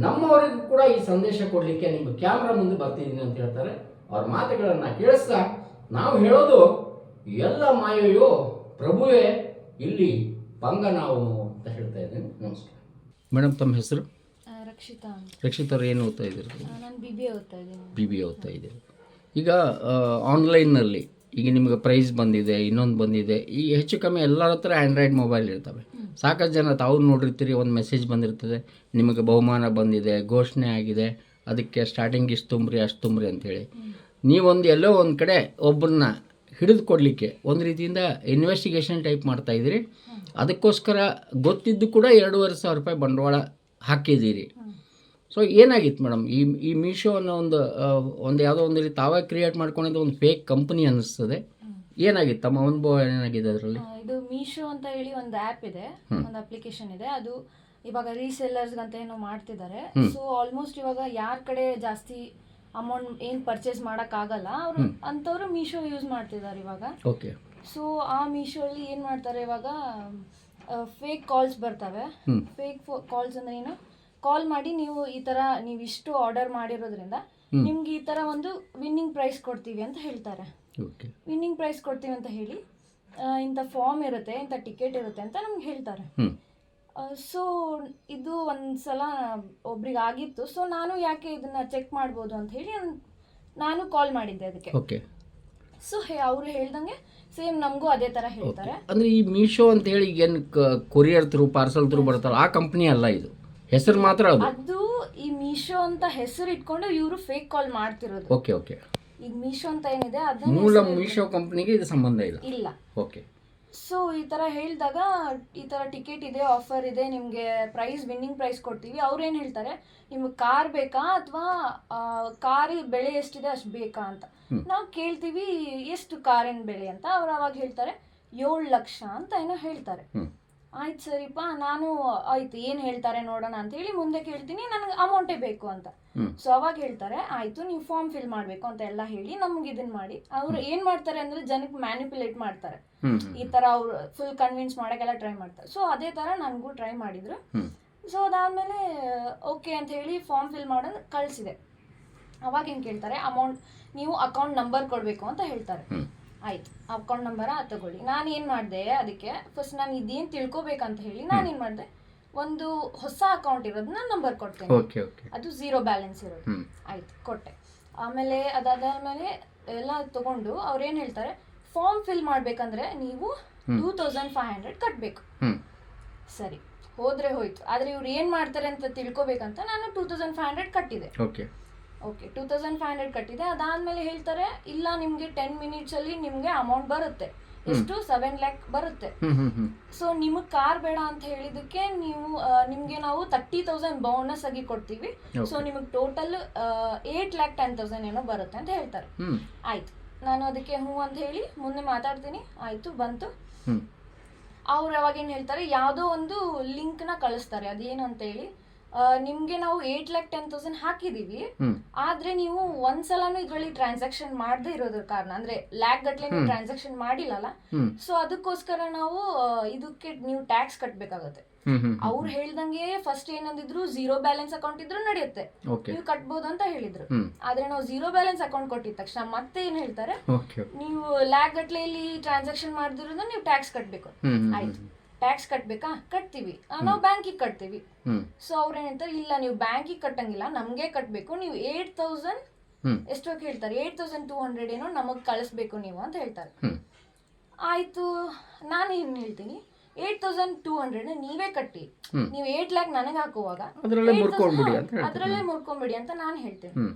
ನಮ್ಮವರಿಗೂ ಕೂಡ ಈ ಸಂದೇಶ ಕೊಡಲಿಕ್ಕೆ ನಿಮ್ಮ ಕ್ಯಾಮ್ರಾ ಮುಂದೆ ಬರ್ತಿದ್ದೀನಿ ಅಂತ ಹೇಳ್ತಾರೆ. ಅವ್ರ ಮಾತುಗಳನ್ನು ಕೇಳಿಸ್ತಾ ನಾವು ಹೇಳೋದು ಎಲ್ಲ ಮಾಯೆಯೋ ಪ್ರಭುವೇ ಇಲ್ಲಿ ಪಂಗ ನಾವು ಅಂತ ಹೇಳ್ತಾ ಇದ್ದೀನಿ. ನಮಸ್ಕಾರ ಮೇಡಮ್. ತಮ್ಮ ಹೆಸರು? ರಕ್ಷಿತಾ ಅಂತ. ರಕ್ಷಿತ್ ಅವ್ರು ಏನು ಓದ್ತಾ ಇದ್ದೀರಿ? ನಾನು BBA ಓದ್ತಾ ಇದ್ದೀನಿ. BBA ಓದ್ತಾ ಇದ್ದೀರಿ. ಈಗ ಆನ್ಲೈನ್ನಲ್ಲಿ ಈಗ ನಿಮಗೆ ಪ್ರೈಸ್ ಬಂದಿದೆ, ಇನ್ನೊಂದು ಬಂದಿದೆ, ಈಗ ಹೆಚ್ಚು ಕಮ್ಮಿ ಎಲ್ಲರ ಹತ್ರ ಆ್ಯಂಡ್ರಾಯ್ಡ್ ಮೊಬೈಲ್ ಇರ್ತವೆ. ಸಾಕಷ್ಟು ಜನ ತಾವು ನೋಡಿರ್ತೀರಿ, ಒಂದು ಮೆಸೇಜ್ ಬಂದಿರ್ತದೆ, ನಿಮಗೆ ಬಹುಮಾನ ಬಂದಿದೆ, ಘೋಷಣೆ ಆಗಿದೆ, ಅದಕ್ಕೆ ಸ್ಟಾರ್ಟಿಂಗ್ ಇಷ್ಟು ತುಂಬ್ರಿ ಅಷ್ಟು ತುಂಬ್ರಿ ಅಂಥೇಳಿ. ನೀವೊಂದು ಎಲ್ಲೋ ಒಂದು ಕಡೆ ಒಬ್ಬರನ್ನ ಹಿಡಿದು ಕೊಡಲಿಕ್ಕೆ ಒಂದು ರೀತಿಯಿಂದ ಇನ್ವೆಸ್ಟಿಗೇಷನ್ ಟೈಪ್ ಮಾಡ್ತಾಯಿದ್ದೀರಿ. ಅದಕ್ಕೋಸ್ಕರ ಗೊತ್ತಿದ್ದು ಕೂಡ 2,500 ರೂಪಾಯಿ ಬಂಡವಾಳ ಹಾಕಿದ್ದೀರಿ. ಸೊ ಏನಾಗಿತ್ತು ಮೇಡಮ್, ಈ ಮೀಶೋ ಅನ್ನೋ ಒಂದು ಯಾವುದೋ ಒಂದು ರೀತಿ ತಾವೇ ಕ್ರಿಯೇಟ್ ಮಾಡ್ಕೊಂಡಿದ್ದು ಒಂದು ಫೇಕ್ ಕಂಪನಿ ಅನ್ನಿಸ್ತದೆ. ಏನಾಗಿತ್ತು ತಮ್ಮ ಅನುಭವ, ಏನಾಗಿದೆ ಅದರಲ್ಲಿ? ಇದು ಮೀಶೋ ಅಂತ ಹೇಳಿ ಒಂದು ಆ್ಯಪ್ ಇದೆ, ಒಂದು ಅಪ್ಲಿಕೇಶನ್ ಇದೆ. ಅದು ಇವಾಗ ರೀಸೆಲ್ಲರ್ಸ್ ಅಂತ ಏನೋ ಮಾಡ್ತಿದ್ದಾರೆ. ಸೊ ಆಲ್ಮೋಸ್ಟ್ ಇವಾಗ ಯಾರ ಕಡೆ ಜಾಸ್ತಿ ಅಮೌಂಟ್ ಏನು ಪರ್ಚೇಸ್ ಮಾಡೋಕ್ಕಾಗಲ್ಲ ಅವರು ಅಂಥವ್ರು ಮೀಶೋ ಯೂಸ್ ಮಾಡ್ತಿದ್ದಾರೆ ಇವಾಗ. ಓಕೆ. ಸೊ ಆ ಮೀಶೋಲ್ಲಿ ಏನು ಮಾಡ್ತಾರೆ ಇವಾಗ, ಫೇಕ್ ಕಾಲ್ಸ್ ಬರ್ತವೆ. ಫೇಕ್ ಕಾಲ್ಸ್ ಅಂದ್ರೆ ಏನು, ಕಾಲ್ ಮಾಡಿ ನೀವು ಈ ಥರ ನೀವು ಇಷ್ಟು ಆರ್ಡರ್ ಮಾಡಿರೋದ್ರಿಂದ ನಿಮ್ಗೆ ಈ ಥರ ಒಂದು ವಿನ್ನಿಂಗ್ ಪ್ರೈಸ್ ಕೊಡ್ತೀವಿ ಅಂತ ಹೇಳ್ತಾರೆ. ವಿನ್ನಿಂಗ್ ಪ್ರೈಸ್ ಕೊಡ್ತೀವಿ ಅಂತ ಹೇಳಿ ಇಂಥ ಫಾರ್ಮ್ ಇರುತ್ತೆ, ಇಂಥ ಟಿಕೆಟ್ ಇರುತ್ತೆ ಅಂತ ನಮ್ಗೆ ಹೇಳ್ತಾರೆ. ಸೊ ಇದು ಒಂದ್ಸಲ ಒಬ್ರಿಗೆ ಆಗಿತ್ತು. ಸೊ ನಾನು ಯಾಕೆ ಇದನ್ನ ಚೆಕ್ ಮಾಡ್ಬೋದು ಅಂತ ಹೇಳಿ ನಾನು ಕಾಲ್ ಮಾಡಿದ್ದೆ ಅದಕ್ಕೆ. ಓಕೆ. ಸೊ ಅವ್ರು ಹೇಳ್ದಂಗೆ ಸೇಮ್ ನಮಗೂ ಅದೇ ಥರ ಹೇಳ್ತಾರೆ. ಅಂದರೆ ಈ ಮೀಶೋ ಅಂತ ಹೇಳಿ ಏನು ಕೊರಿಯರ್ ಥ್ರೂ ಪಾರ್ಸಲ್ ಥ್ರೂ ಬರ್ತಾರಲ್ಲ, ಆ ಕಂಪ್ನಿ ಅಲ್ಲ ಇದು, ಹೆಸರು ಮಾತ್ರ ಅದು. ಈ ಮೀಶೋ ಅಂತ ಹೆಸರು ಇಟ್ಕೊಂಡು ಇವರು ಫೇಕ್ ಕಾಲ್ ಮಾಡ್ತಿರೋದು. Okay okay. ಈಗ ಮೀಶೋ ಅಂತ ಏನಿದೆ ಅದನ್ನ ಮೂಲ ಮೀಶೋ ಕಂಪ್ನಿಗೆ ಇದು ಸಂಬಂಧ ಇಲ್ಲ. ಓಕೆ. ಸೊ ಈ ಥರ ಹೇಳಿದಾಗ ಈ ಥರ ಟಿಕೆಟ್ ಇದೆ, ಆಫರ್ ಇದೆ, ನಿಮಗೆ ಪ್ರೈಸ್ ವಿನ್ನಿಂಗ್ ಪ್ರೈಸ್ ಕೊಡ್ತೀವಿ. ಅವ್ರೇನು ಹೇಳ್ತಾರೆ, ನಿಮಗೆ ಕಾರ್ ಬೇಕಾ ಅಥವಾ ಕಾರ್ ಬೆಲೆ ಎಷ್ಟಿದೆ ಅಷ್ಟು ಬೇಕಾ ಅಂತ ನಾವು ಕೇಳ್ತೀವಿ. ಎಷ್ಟು ಕಾರಿನ ಬೆಲೆ ಅಂತ ಅವ್ರು ಅವಾಗ ಹೇಳ್ತಾರೆ 7 ಲಕ್ಷ ಅಂತ ಏನೋ ಹೇಳ್ತಾರೆ. ಆಯ್ತು ಸರಿಪಾ, ನಾನು ಆಯ್ತು ಏನು ಹೇಳ್ತಾರೆ ನೋಡೋಣ ಅಂತ ಹೇಳಿ ಮುಂದೆ ಕೇಳ್ತೀನಿ, ನನಗೆ ಅಮೌಂಟೇ ಬೇಕು ಅಂತ. ಸೊ ಅವಾಗ ಹೇಳ್ತಾರೆ ಆಯ್ತು ನೀವು ಫಾರ್ಮ್ ಫಿಲ್ ಮಾಡಬೇಕು ಅಂತ ಎಲ್ಲ ಹೇಳಿ ನಮ್ಗೆ ಇದನ್ನ ಮಾಡಿ ಅವ್ರು ಏನು ಮಾಡ್ತಾರೆ ಅಂದರೆ ಜನಕ್ಕೆ ಮ್ಯಾನಿಪುಲೇಟ್ ಮಾಡ್ತಾರೆ. ಈ ಥರ ಅವ್ರು ಫುಲ್ ಕನ್ವಿನ್ಸ್ ಮಾಡೋಕ್ಕೆಲ್ಲ ಟ್ರೈ ಮಾಡ್ತಾರೆ. ಸೊ ಅದೇ ಥರ ನನಗೂ ಟ್ರೈ ಮಾಡಿದ್ರು. ಸೊ ಅದಾದಮೇಲೆ ಓಕೆ ಅಂತ ಹೇಳಿ ಫಾರ್ಮ್ ಫಿಲ್ ಮಾಡೋದು ಕಳಿಸಿದೆ. ಅವಾಗ ಏನು ಕೇಳ್ತಾರೆ, ಅಮೌಂಟ್ ನೀವು ಅಕೌಂಟ್ ನಂಬರ್ ಕೊಡಬೇಕು ಅಂತ ಹೇಳ್ತಾರೆ. ಆಯ್ತು, ಅಕೌಂಟ್ ನಂಬರ ತಗೊಳ್ಳಿ. ನಾನು ಏನು ಮಾಡಿದೆ, ಅದಕ್ಕೆ ಫಸ್ಟ್ ನಾನು ಇದೇನು ತಿಳ್ಕೊಬೇಕಂತ ಹೇಳಿ ನಾನೇನು ಮಾಡಿದೆ, ಒಂದು ಹೊಸ ಅಕೌಂಟ್ ಇರೋದನ್ನ ನಂಬರ್ ಕೊಡ್ತೇನೆ, ಅದು 0 ಬ್ಯಾಲೆನ್ಸ್ ಇರೋದು. ಆಯ್ತು, ಕೊಟ್ಟೆ. ಆಮೇಲೆ ಅದಾದ್ಮೇಲೆ ಎಲ್ಲ ತಗೊಂಡು ಅವ್ರೇನು ಹೇಳ್ತಾರೆ, ಫಾರ್ಮ್ ಫಿಲ್ ಮಾಡಬೇಕಂದ್ರೆ ನೀವು 2500 ಕಟ್ಟಬೇಕು. ಸರಿ, ಹೋದ್ರೆ ಹೋಯ್ತು. ಆದರೆ ಇವ್ರು ಏನು ಮಾಡ್ತಾರೆ ಅಂತ ತಿಳ್ಕೊಬೇಕಂತ ನಾನು 2500 ಕಟ್ಟಿದೆ. ಓಕೆ, 2500 ಕಟ್ಟಿದೆ. ಅದಾದ್ಮೇಲೆ ಹೇಳ್ತಾರೆ ಇಲ್ಲ ನಿಮಗೆ 10 ಮಿನಿಟ್ಸಲ್ಲಿ ನಿಮಗೆ ಅಮೌಂಟ್ ಬರುತ್ತೆ, ಎಷ್ಟು 7 lakh ಬರುತ್ತೆ. ಸೊ ನಿಮಗೆ ಕಾರ್ ಬೇಡ ಅಂತ ಹೇಳಿದಕ್ಕೆ ನಿಮಗೆ ನಾವು 30,000 ಬೋನಸ್ ಆಗಿ ಕೊಡ್ತೀವಿ. ಸೊ ನಿಮಗೆ ಟೋಟಲ್ 8,10,000 ಏನೋ ಬರುತ್ತೆ ಅಂತ ಹೇಳ್ತಾರೆ. ಆಯ್ತು, ನಾನು ಅದಕ್ಕೆ ಹ್ಞೂ ಅಂತ ಹೇಳಿ ಮುಂದೆ ಮಾತಾಡ್ತೀನಿ. ಆಯ್ತು, ಬಂತು. ಅವ್ರು ಅವಾಗ ಏನು ಹೇಳ್ತಾರೆ, ಯಾವುದೋ ಒಂದು ಲಿಂಕ್ನ ಕಳಿಸ್ತಾರೆ. ಅದೇನು ಅಂತ ಹೇಳಿ, ನಿಮ್ಗೆ ನಾವು 8,10,000 ಹಾಕಿದೀವಿ, ಆದ್ರೆ ನೀವು ಒಂದ್ಸಲನು ಇದ್ರಲ್ಲಿ ಟ್ರಾನ್ಸಾಕ್ಷನ್ ಮಾಡದೇ ಇರೋದ್ರ ಕಾರಣ, ಅಂದ್ರೆ ಲ್ಯಾಕ್ ಗಟ್ಲೆ ನೀವು ಟ್ರಾನ್ಸಾಕ್ಷನ್ ಮಾಡಿಲ್ಲಲ್ಲ, ಸೊ ಅದಕ್ಕೋಸ್ಕರ ನಾವು ಇದಕ್ಕೆ ನೀವು ಟ್ಯಾಕ್ಸ್ ಕಟ್ಬೇಕಾಗತ್ತೆ. ಅವ್ರು ಹೇಳ್ದಂಗೆ ಫಸ್ಟ್ ಏನಂದಿದ್ರು 0 ಬ್ಯಾಲೆನ್ಸ್ ಅಕೌಂಟ್ ಇದ್ರು ನಡೆಯುತ್ತೆ, ನೀವು ಕಟ್ಬೋದು ಅಂತ ಹೇಳಿದ್ರು. ಆದ್ರೆ ನಾವು 0 ಬ್ಯಾಲೆನ್ಸ್ ಅಕೌಂಟ್ ಕೊಟ್ಟಿದ ತಕ್ಷಣ ಮತ್ತೆ ಏನ್ ಹೇಳ್ತಾರೆ, ನೀವು ಲ್ಯಾಕ್ ಗಟ್ಲೆಯಲ್ಲಿ ಟ್ರಾನ್ಸಾಕ್ಷನ್ ಮಾಡಿದ್ರಿಂದ ನೀವು ಟ್ಯಾಕ್ಸ್ ಕಟ್ಬೇಕು. ಆಯ್ತು, ಟ್ಯಾಕ್ಸ್ ಕಟ್ಬೇಕಾ, ಕಟ್ತೀವಿ, ನಾವು ಬ್ಯಾಂಕಿಗೆ ಕಟ್ತೀವಿ. ಸೊ ಅವ್ರು ಏನ್ ಹೇಳ್ತಾರೆ, ಇಲ್ಲ ನೀವು ಬ್ಯಾಂಕಿಗೆ ಕಟ್ಟಂಗಿಲ್ಲ, ನಮ್ಗೆ ಕಟ್ಬೇಕು, ನೀವು 8,000 ಎಷ್ಟೋ ಹೇಳ್ತಾರೆ, 8,200 ಏನೋ ನಮಗ್ ಕಳಿಸ್ಬೇಕು ನೀವು ಅಂತ ಹೇಳ್ತಾರೆ. ಆಯ್ತು, ನಾನು ಏನ್ ಹೇಳ್ತೀನಿ, 8,200 ನೀವೇ ಕಟ್ಟಿ, ನೀವು 8 lakh ನನಗೆ ಹಾಕುವಾಗ ಅದ್ರಲ್ಲೇ ಮುರ್ಕೊಂಬಿಡಿ ಅಂತ ನಾನು ಹೇಳ್ತೇನೆ.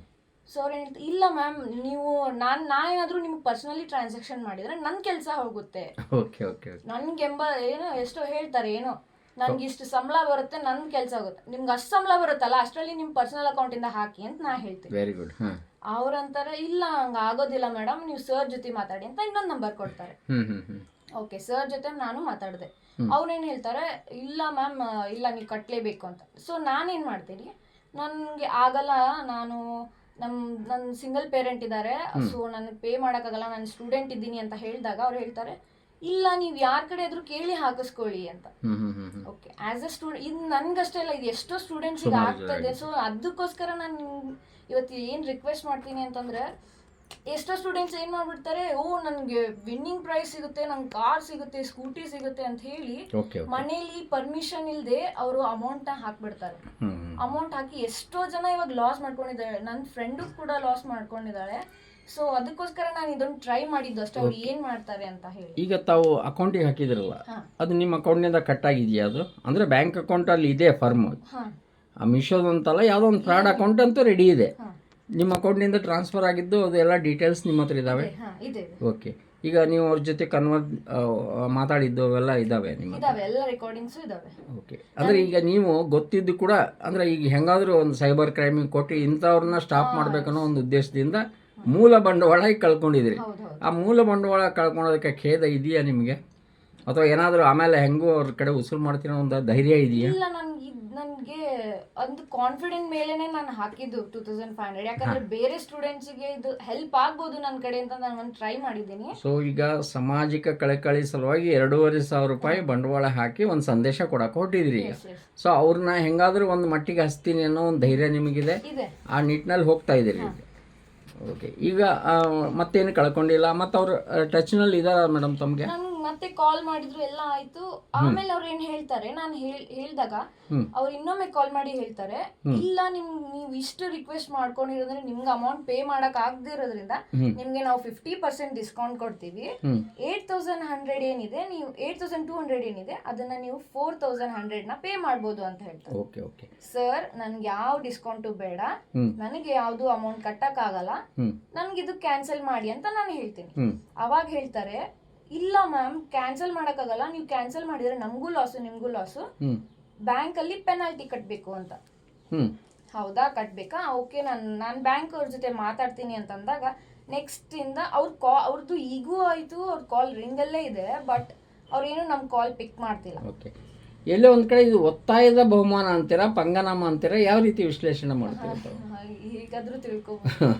ಸೊ ಅವ್ರು ಏನು ಹೇಳ್ತಾರೆ, ಇಲ್ಲ ಮ್ಯಾಮ್, ನೀವು ನಾ ಏನಾದರೂ ನಿಮ್ಗೆ ಪರ್ಸನಲಿ ಟ್ರಾನ್ಸಾಕ್ಷನ್ ಮಾಡಿದ್ರೆ ನನ್ನ ಕೆಲಸ ಹೋಗುತ್ತೆ, ನನ್ಗೆ ಏನೋ ಎಷ್ಟೋ ಹೇಳ್ತಾರೆ, ಏನೋ ನನ್ಗೆ ಇಷ್ಟು ಸಂಬಳ ಬರುತ್ತೆ, ನನ್ನ ಕೆಲಸ ಆಗುತ್ತೆ. ನಿಮ್ಗೆ ಅಷ್ಟು ಸಂಬಳ ಬರುತ್ತಲ್ಲ, ಅಷ್ಟರಲ್ಲಿ ನಿಮ್ಮ ಪರ್ಸನಲ್ ಅಕೌಂಟಿಂದ ಹಾಕಿ ಅಂತ ನಾ ಹೇಳ್ತೀನಿ. Very good. ಹಾಂ, ಅವ್ರಂತಾರೆ ಇಲ್ಲ ಹಂಗೆ ಆಗೋದಿಲ್ಲ ಮೇಡಮ್, ನೀವು ಸರ್ ಜೊತೆ ಮಾತಾಡಿ ಅಂತ ಇನ್ನೊಂದು ನಂಬರ್ ಕೊಡ್ತಾರೆ. ಓಕೆ, ಸರ್ ಜೊತೆ ನಾನು ಮಾತಾಡಿದೆ. ಅವ್ರೇನು ಹೇಳ್ತಾರೆ, ಇಲ್ಲ ಮ್ಯಾಮ್, ಇಲ್ಲ ನೀವು ಕಟ್ಟಲೇಬೇಕು ಅಂತ. ಸೊ ನಾನೇನು ಮಾಡ್ತೀನಿ, ನನಗೆ ಆಗಲ್ಲ, ನನ್ನ ಸಿಂಗಲ್ ಪೇರೆಂಟ್ ಇದ್ದಾರೆ, ಸೊ ನನಗೆ ಪೇ ಮಾಡೋಕ್ಕಾಗಲ್ಲ, ನಾನು ಸ್ಟೂಡೆಂಟ್ ಇದ್ದೀನಿ ಅಂತ ಹೇಳಿದಾಗ ಅವ್ರು ಹೇಳ್ತಾರೆ, ಇಲ್ಲ ನೀವು ಯಾರ ಕಡೆ ಆದ್ರೂ ಕೇಳಿ ಹಾಕಿಸ್ಕೊಳ್ಳಿ ಅಂತ. ಓಕೆ, ಆಸ್ ಅ ಸ್ಟೂಡೆಂಟ್ ಇದು ನನ್ಗಷ್ಟೇ ಅಲ್ಲ, ಇದು ಎಷ್ಟೋ ಸ್ಟೂಡೆಂಟ್ಸ್ ಇದು ಆಗ್ತದೆ. ಸೊ ಅದಕ್ಕೋಸ್ಕರ ನಾನು ಇವತ್ತು ಏನು ರಿಕ್ವೆಸ್ಟ್ ಮಾಡ್ತೀನಿ ಅಂತಂದ್ರೆ, ಎಷ್ಟೋ ಸ್ಟೂಡೆಂಟ್ಸ್ ಏನು ಮಾಡ್ಬಿಡ್ತಾರೆ, ಓ ನನಗೆ ವಿನ್ನಿಂಗ್ ಪ್ರೈಸ್ ಸಿಗುತ್ತೆ, ನಂಗೆ ಕಾರ್ ಸಿಗುತ್ತೆ, ಸ್ಕೂಟಿ ಸಿಗುತ್ತೆ ಅಂತ ಹೇಳಿ ಮನೇಲಿ ಪರ್ಮಿಷನ್ ಇಲ್ಲದೆ ಅವರು ಅಮೌಂಟ್ನ ಹಾಕ್ಬಿಡ್ತಾರೆ. ಅಮೌಂಟ್ ಹಾಕಿ ಎಷ್ಟೋ ಜನ ಇವಾಗ ಲಾಸ್ ಮಾಡ್ಕೊಂಡಿದ್ದಾರೆ. ನನ್ನ ಫ್ರೆಂಡು ಕೂಡ ಲಾಸ್ ಮಾಡ್ಕೊಂಡಿದ್ದಾಳೆ. ಸೊ ಅದಕ್ಕೋಸ್ಕರ ನಾನು ಇದನ್ನು ಟ್ರೈ ಮಾಡಿದ್ದು ಅಷ್ಟೇ, ಅವ್ರು ಏನು ಮಾಡ್ತಾರೆ ಅಂತ ಹೇಳಿ. ಈಗ ತಾವು ಅಕೌಂಟಿಗೆ ಹಾಕಿದ್ರಲ್ಲ, ಅದು ನಿಮ್ಮ ಅಕೌಂಟ್ನಿಂದ ಕಟ್ ಆಗಿದೆಯಾ? ಅದು ಅಂದರೆ ಬ್ಯಾಂಕ್ ಅಕೌಂಟ್ ಅಲ್ಲಿ ಇದೆ ಫರ್ಮ್, ಆ ಮೀಶೋದಂತಲ್ಲ, ಯಾವುದೋ ಒಂದು ಫ್ರಾಡ್ ಅಕೌಂಟ್ ಅಂತೂ ರೆಡಿ ಇದೆ. ನಿಮ್ಮ ಅಕೌಂಟ್ನಿಂದ ಟ್ರಾನ್ಸ್ಫರ್ ಆಗಿದ್ದು ಅದೆಲ್ಲ ಡೀಟೇಲ್ಸ್ ನಿಮ್ಮ ಹತ್ರ ಇದ್ದಾವೆ? ಓಕೆ. ಈಗ ನೀವು ಅವ್ರ ಜೊತೆ ಮಾತಾಡಿದ್ದು ಅವೆಲ್ಲ ಇದ್ದಾವೆ ನಿಮ್ಮ? ಎಲ್ಲ ರೆಕಾರ್ಡಿಂಗ್ಸ್ ಇದಾವೆ. ಓಕೆ. ಅಂದರೆ ಈಗ ನೀವು ಗೊತ್ತಿದ್ದು ಕೂಡ, ಅಂದರೆ ಈಗ ಹೆಂಗಾದರೂ ಒಂದು ಸೈಬರ್ ಕ್ರೈಮಿಗೆ ಕೊಟ್ಟು ಇಂಥವ್ರನ್ನ ಸ್ಟಾಪ್ ಮಾಡಬೇಕನ್ನೋ ಒಂದು ಉದ್ದೇಶದಿಂದ ಮೂಲ ಬಂಡವಾಳ ಕಳ್ಕೊಂಡಿದ್ರಿ. ಆ ಮೂಲ ಬಂಡವಾಳ ಕಳ್ಕೊಳೋದಕ್ಕೆ ಖೇದ ಇದೆಯಾ ನಿಮಗೆ, ಅಥವಾ ಏನಾದರೂ ಆಮೇಲೆ ಹೆಂಗೂ ಅವ್ರ ಕಡೆ ಉಸುಲು ಮಾಡ್ತೀರೋ ಒಂದು ಧೈರ್ಯ ಇದೆಯಾ? ಇಲ್ಲ, ನನಗೆ ಒಂದು ಕಾನ್ಫಿಡೆಂಟ್ ಮೇಲೆನೆ ನಾನು ಹಾಕಿದ್ದು 2500. ಯಾಕಂದ್ರೆ ಬೇರೆ ಸ್ಟೂಡೆಂಟ್ಸ್ಗೆ ಇದು ಹೆಲ್ಪ್ ಆಗ್ಬೋದು ನನ್ನ ಕಡೆ ಅಂತ ನಾನು ಒಂದು ಟ್ರೈ ಮಾಡಿದ್ದೀನಿ. ಸೊ ಈಗ ಸಾಮಾಜಿಕ ಕಳಕಳಿ ಸಲುವಾಗಿ 2,500 ರೂಪಾಯಿ ಬಂಡವಾಳ ಹಾಕಿ ಒಂದು ಸಂದೇಶ ಕೊಡಕ್ಕೆ ಹೊಟ್ಟಿದ್ರಿ ಈಗ. ಸೊ ಅವ್ರನ್ನ ಹೆಂಗಾದ್ರೂ ಒಂದು ಮಟ್ಟಿಗೆ ಹಚ್ತೀನಿ ಅನ್ನೋ ಒಂದು ಧೈರ್ಯ ನಿಮಗಿದೆ, ಆ ನಿಟ್ಟಿನಲ್ಲಿ ಹೋಗ್ತಾ ಇದ್ದೀರಿ ಈಗ. ಓಕೆ. ಈಗ ಮತ್ತೇನು ಕಳ್ಕೊಂಡಿಲ್ಲ, ಮತ್ತು ಅವ್ರು ಟಚ್ನಲ್ಲಿ ಇದಾರ ಮೇಡಮ್ ತಮಗೆ? ಮತ್ತೆ ಕಾಲ್ ಮಾಡಿದ್ರು, ಎಲ್ಲ ಆಯ್ತು. ಆಮೇಲೆ ಅವ್ರು ಏನ್ ಹೇಳ್ತಾರೆ, ನಾನು ಹೇಳಿದಾಗ ಅವ್ರು ಇನ್ನೊಮ್ಮೆ ಕಾಲ್ ಮಾಡಿ ಹೇಳ್ತಾರೆ, ಇಲ್ಲ ನೀವು ಇಷ್ಟು ರಿಕ್ವೆಸ್ಟ್ ಮಾಡ್ಕೊಂಡಿರೋದ್ರೆ ನಿಮ್ಗೆ ಅಮೌಂಟ್ ಪೇ ಮಾಡಕ್ ಆಗದೆ ಇರೋದ್ರಿಂದ ನಿಮ್ಗೆ ನಾವು 50% ಡಿಸ್ಕೌಂಟ್ ಕೊಡ್ತೀವಿ. 8,100 ಏನಿದೆ, ನೀವು 8,200 ಏನಿದೆ ಅದನ್ನ ನೀವು 4,100 ನ ಪೇ ಮಾಡ್ಬೋದು ಅಂತ ಹೇಳ್ತಾರೆ. ಸರ್, ನನ್ಗೆ ಯಾವ ಡಿಸ್ಕೌಂಟು ಬೇಡ, ನನಗೆ ಯಾವ್ದು ಅಮೌಂಟ್ ಕಟ್ಟಕ್ ಆಗಲ್ಲ, ನನ್ಗಿದು ಕ್ಯಾನ್ಸಲ್ ಮಾಡಿ ಅಂತ ನಾನು ಹೇಳ್ತೀನಿ. ಅವಾಗ ಹೇಳ್ತಾರೆ, ಇಲ್ಲ ಮ್ಯಾಮ್, ಕ್ಯಾನ್ಸಲ್ ಮಾಡೋಕ್ಕಾಗಲ್ಲ, ನೀವು ಕ್ಯಾನ್ಸಲ್ ಮಾಡಿದ್ರೆ ನಮಗೂ ಲಾಸು ನಿಮಗೂ ಲಾಸು, ಬ್ಯಾಂಕಲ್ಲಿ ಪೆನಾಲ್ಟಿ ಕಟ್ಟಬೇಕು ಅಂತ. ಹೌದಾ, ಕಟ್ಟಬೇಕಾ? ಓಕೆ, ನಾನು ಬ್ಯಾಂಕ್ ಅವ್ರ ಜೊತೆ ಮಾತಾಡ್ತೀನಿ ಅಂತಂದಾಗ ನೆಕ್ಸ್ಟ್ ಇಂದ ಅವ್ರದ್ದು ಈಗೂ ಆಯಿತು, ಅವ್ರ ಕಾಲ್ ರಿಂಗಲ್ಲೇ ಇದೆ, ಬಟ್ ಅವ್ರೇನು ನಮ್ಮ ಕಾಲ್ ಪಿಕ್ ಮಾಡ್ತಿಲ್ಲ. ಓಕೆ. ಎಲ್ಲೋ ಒಂದು ಕಡೆ ಇದು ಒತ್ತಾಯದ ಬಹುಮಾನ ಅಂತೀರಾ, ಪಂಗನಾಮ ಅಂತೀರಾ, ಯಾವ ರೀತಿ ವಿಶ್ಲೇಷಣೆ ಮಾಡ್ತೀರಾ? ಹೇಗಾದ್ರೂ ತಿಳ್ಕೊಬೋದು.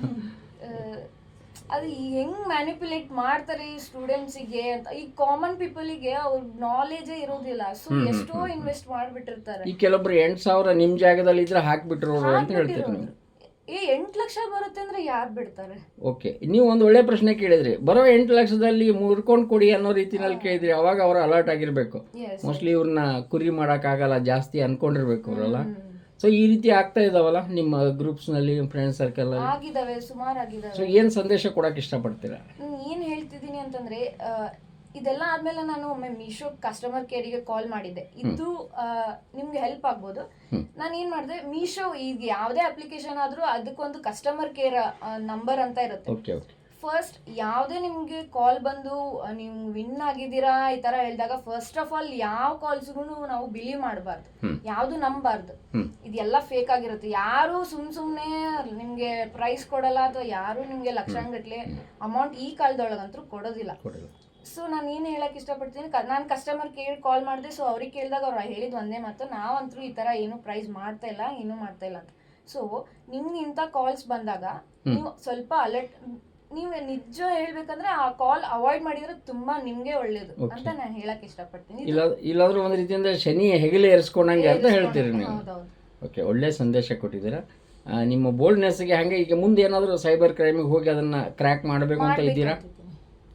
ಅದು ಹೆಂಗ್ ಮ್ಯಾನಿಪ್ಯುಲೇಟ್ ಮಾಡ್ತಾರೆ ಈ ಸ್ಟೂಡೆಂಟ್ಸಿಗೆ ಅಂತ. ಈ ಕಾಮನ್ ಪೀಪಲ್ಗೆ ಅವ್ರ ನಾಲೆಜೇ ಇರೋದಿಲ್ಲ. ಸೊ ಎಷ್ಟೋ ಇನ್ವೆಸ್ಟ್ ಮಾಡ್ಬಿಟ್ಟಿರ್ತಾರೆ. ಈ ಕೆಲವೊಬ್ರು 8,000 ನಿಮ್ ಜಾಗದಲ್ಲಿ ಇದ್ರೆ ಹಾಕ್ಬಿಟ್ರು ಅಂತ ಹೇಳ್ತೀರಿ ನೀವು. 8 ಲಕ್ಷ ಬರುತ್ತೆ ಅಂದ್ರೆ ಯಾರು ಬಿಡ್ತಾರೆ? ಓಕೆ. ನೀವು ಒಂದು ಒಳ್ಳೆ ಪ್ರಶ್ನೆ ಕೇಳಿದ್ರಿ. ಬರೋ 8 ಲಕ್ಷದಲ್ಲಿ ಮುರ್ಕೊಂಡು ಕೊಡಿ ಅನ್ನೋ ರೀತಿನಲ್ಲಿ ಕೇಳಿದ್ರಿ. ಅವಾಗ ಅವ್ರು ಅಲರ್ಟ್ ಆಗಿರ್ಬೇಕು. ಮೋಸ್ಟ್ಲಿ ಇವ್ರನ್ನ ಕುರಿ ಮಾಡಕ್ಕಾಗಲ್ಲ ಜಾಸ್ತಿ ಅನ್ಕೊಂಡಿರ್ಬೇಕು ಅವರೆಲ್ಲ. ಸೊ ಈ ರೀತಿ ಆಗ್ತಾ ಇದಾವಲ್ಲ ನಿಮ್ಮ ಗ್ರೂಪ್ಸ್ನಲ್ಲಿ, ಫ್ರೆಂಡ್ ಸರ್ಕಲ್ ಅಲ್ಲಿ? ಆಗಿದಾವೆ, ಸುಮಾರು ಆಗಿದಾವೆ. ಸೊ ಏನ್ ಸಂದೇಶ ಕೊಡಕ್ಕೆ ಇಷ್ಟಪಡ್ತೀರಾ? ಏನ್ ಹೇಳ್ತಿದ್ದೀನಿ ಅಂತಂದ್ರೆ, ಇದೆಲ್ಲ ಆದ್ಮೇಲೆ ನಾನು ಒಮ್ಮೆ ಮೀಶೋ ಕಸ್ಟಮರ್ ಕೇರಿಗೆ ಕಾಲ್ ಮಾಡಿದ್ದೆ. ಇದು ನಿಮ್ಗೆ ಹೆಲ್ಪ್ ಆಗ್ಬೋದು. ನಾನು ಏನ್ ಮಾಡಿದೆ, ಮೀಶೋ ಈಗ ಯಾವುದೇ ಅಪ್ಲಿಕೇಶನ್ ಆದ್ರೂ ಅದಕ್ಕೊಂದು ಕಸ್ಟಮರ್ ಕೇರ್ ನಂಬರ್ ಅಂತ ಇರುತ್ತೆ. ಫಸ್ಟ್ ಯಾವುದೇ ನಿಮ್ಗೆ ಕಾಲ್ ಬಂದು ನೀವು ವಿನ್ ಆಗಿದ್ದೀರಾ ಈ ತರ ಹೇಳಿದಾಗ, ಫಸ್ಟ್ ಆಫ್ ಆಲ್ ಯಾವ ಕಾಲ್ಸ್ಗೂ ನಾವು ಬಿಲೀವ್ ಮಾಡಬಾರ್ದು, ಯಾವ್ದು ನಂಬಾರ್ದು. ಇದೆಲ್ಲ ಫೇಕ್ ಆಗಿರುತ್ತೆ. ಯಾರು ಸುಮ್ನೆ ನಿಮ್ಗೆ ಪ್ರೈಸ್ ಕೊಡಲ್ಲ, ಅಥವಾ ಯಾರು ನಿಮ್ಗೆ ಲಕ್ಷಾಂಗಟ್ಲೆ ಅಮೌಂಟ್ ಈ ಕಾಲದೊಳಗಂತೂ ಕೊಡೋದಿಲ್ಲ. ಸೊ ನಾನು ಏನು ಹೇಳಕ್ ಇಷ್ಟಪಡ್ತೀನಿ, ನಾನು ಕಸ್ಟಮರ್ ಕೇರ್ ಕಾಲ್ ಮಾಡಿದೆ. ಸೊ ಅವ್ರಿಗೆ ಕೇಳಿದಾಗ ಅವ್ರು ಹೇಳಿದ್ ಒಂದೇ ಮಾತು, ನಾವಂತೂ ಈ ತರ ಏನು ಪ್ರೈಸ್ ಮಾಡ್ತಾ ಇಲ್ಲ, ಏನೂ ಮಾಡ್ತಾ ಇಲ್ಲ ಅಂತ. ಸೊ ನಿಮ್ಗೆ ಇಂಥ ಕಾಲ್ಸ್ ಬಂದಾಗ ನೀವು ಸ್ವಲ್ಪ ಅಲರ್ಟ್, ನೀವು ನಿಜ ಹೇಳ್ಬೇಕಂದ್ರೆ ಆ ಕಾಲ್ ಅವಾಯ್ಡ್ ಮಾಡಿದ್ರೆ ತುಂಬಾ ನಿಮ್ಗೆ ಒಳ್ಳೇದು ಅಂತ ನಾನು ಹೇಳಕ್ ಇಷ್ಟಪಡ್ತೀನಿ. ಇಲ್ಲಾದ್ರೂ ಒಂದು ರೀತಿಯಿಂದ ಶನಿ ಹೆಗಲೇ ಏರಿಸ್ಕೊಂಡಂಗೆ ಅಂತ ಹೇಳ್ತೀರಿ ನೀವು. ಓಕೆ, ಒಳ್ಳೆ ಸಂದೇಶ ಕೊಟ್ಟಿದ್ದೀರಾ. ನಿಮ್ಮ ಬೋಲ್ಡ್ನೆಸ್ಗೆ ಹಾಗೆ ಈಗ ಮುಂದೆ ಏನಾದರೂ ಸೈಬರ್ ಕ್ರೈಮಿಗೆ ಹೋಗಿ ಅದನ್ನ ಕ್ರ್ಯಾಕ್ ಮಾಡಬೇಕು ಅಂತ ಇದ್ದೀರಾ?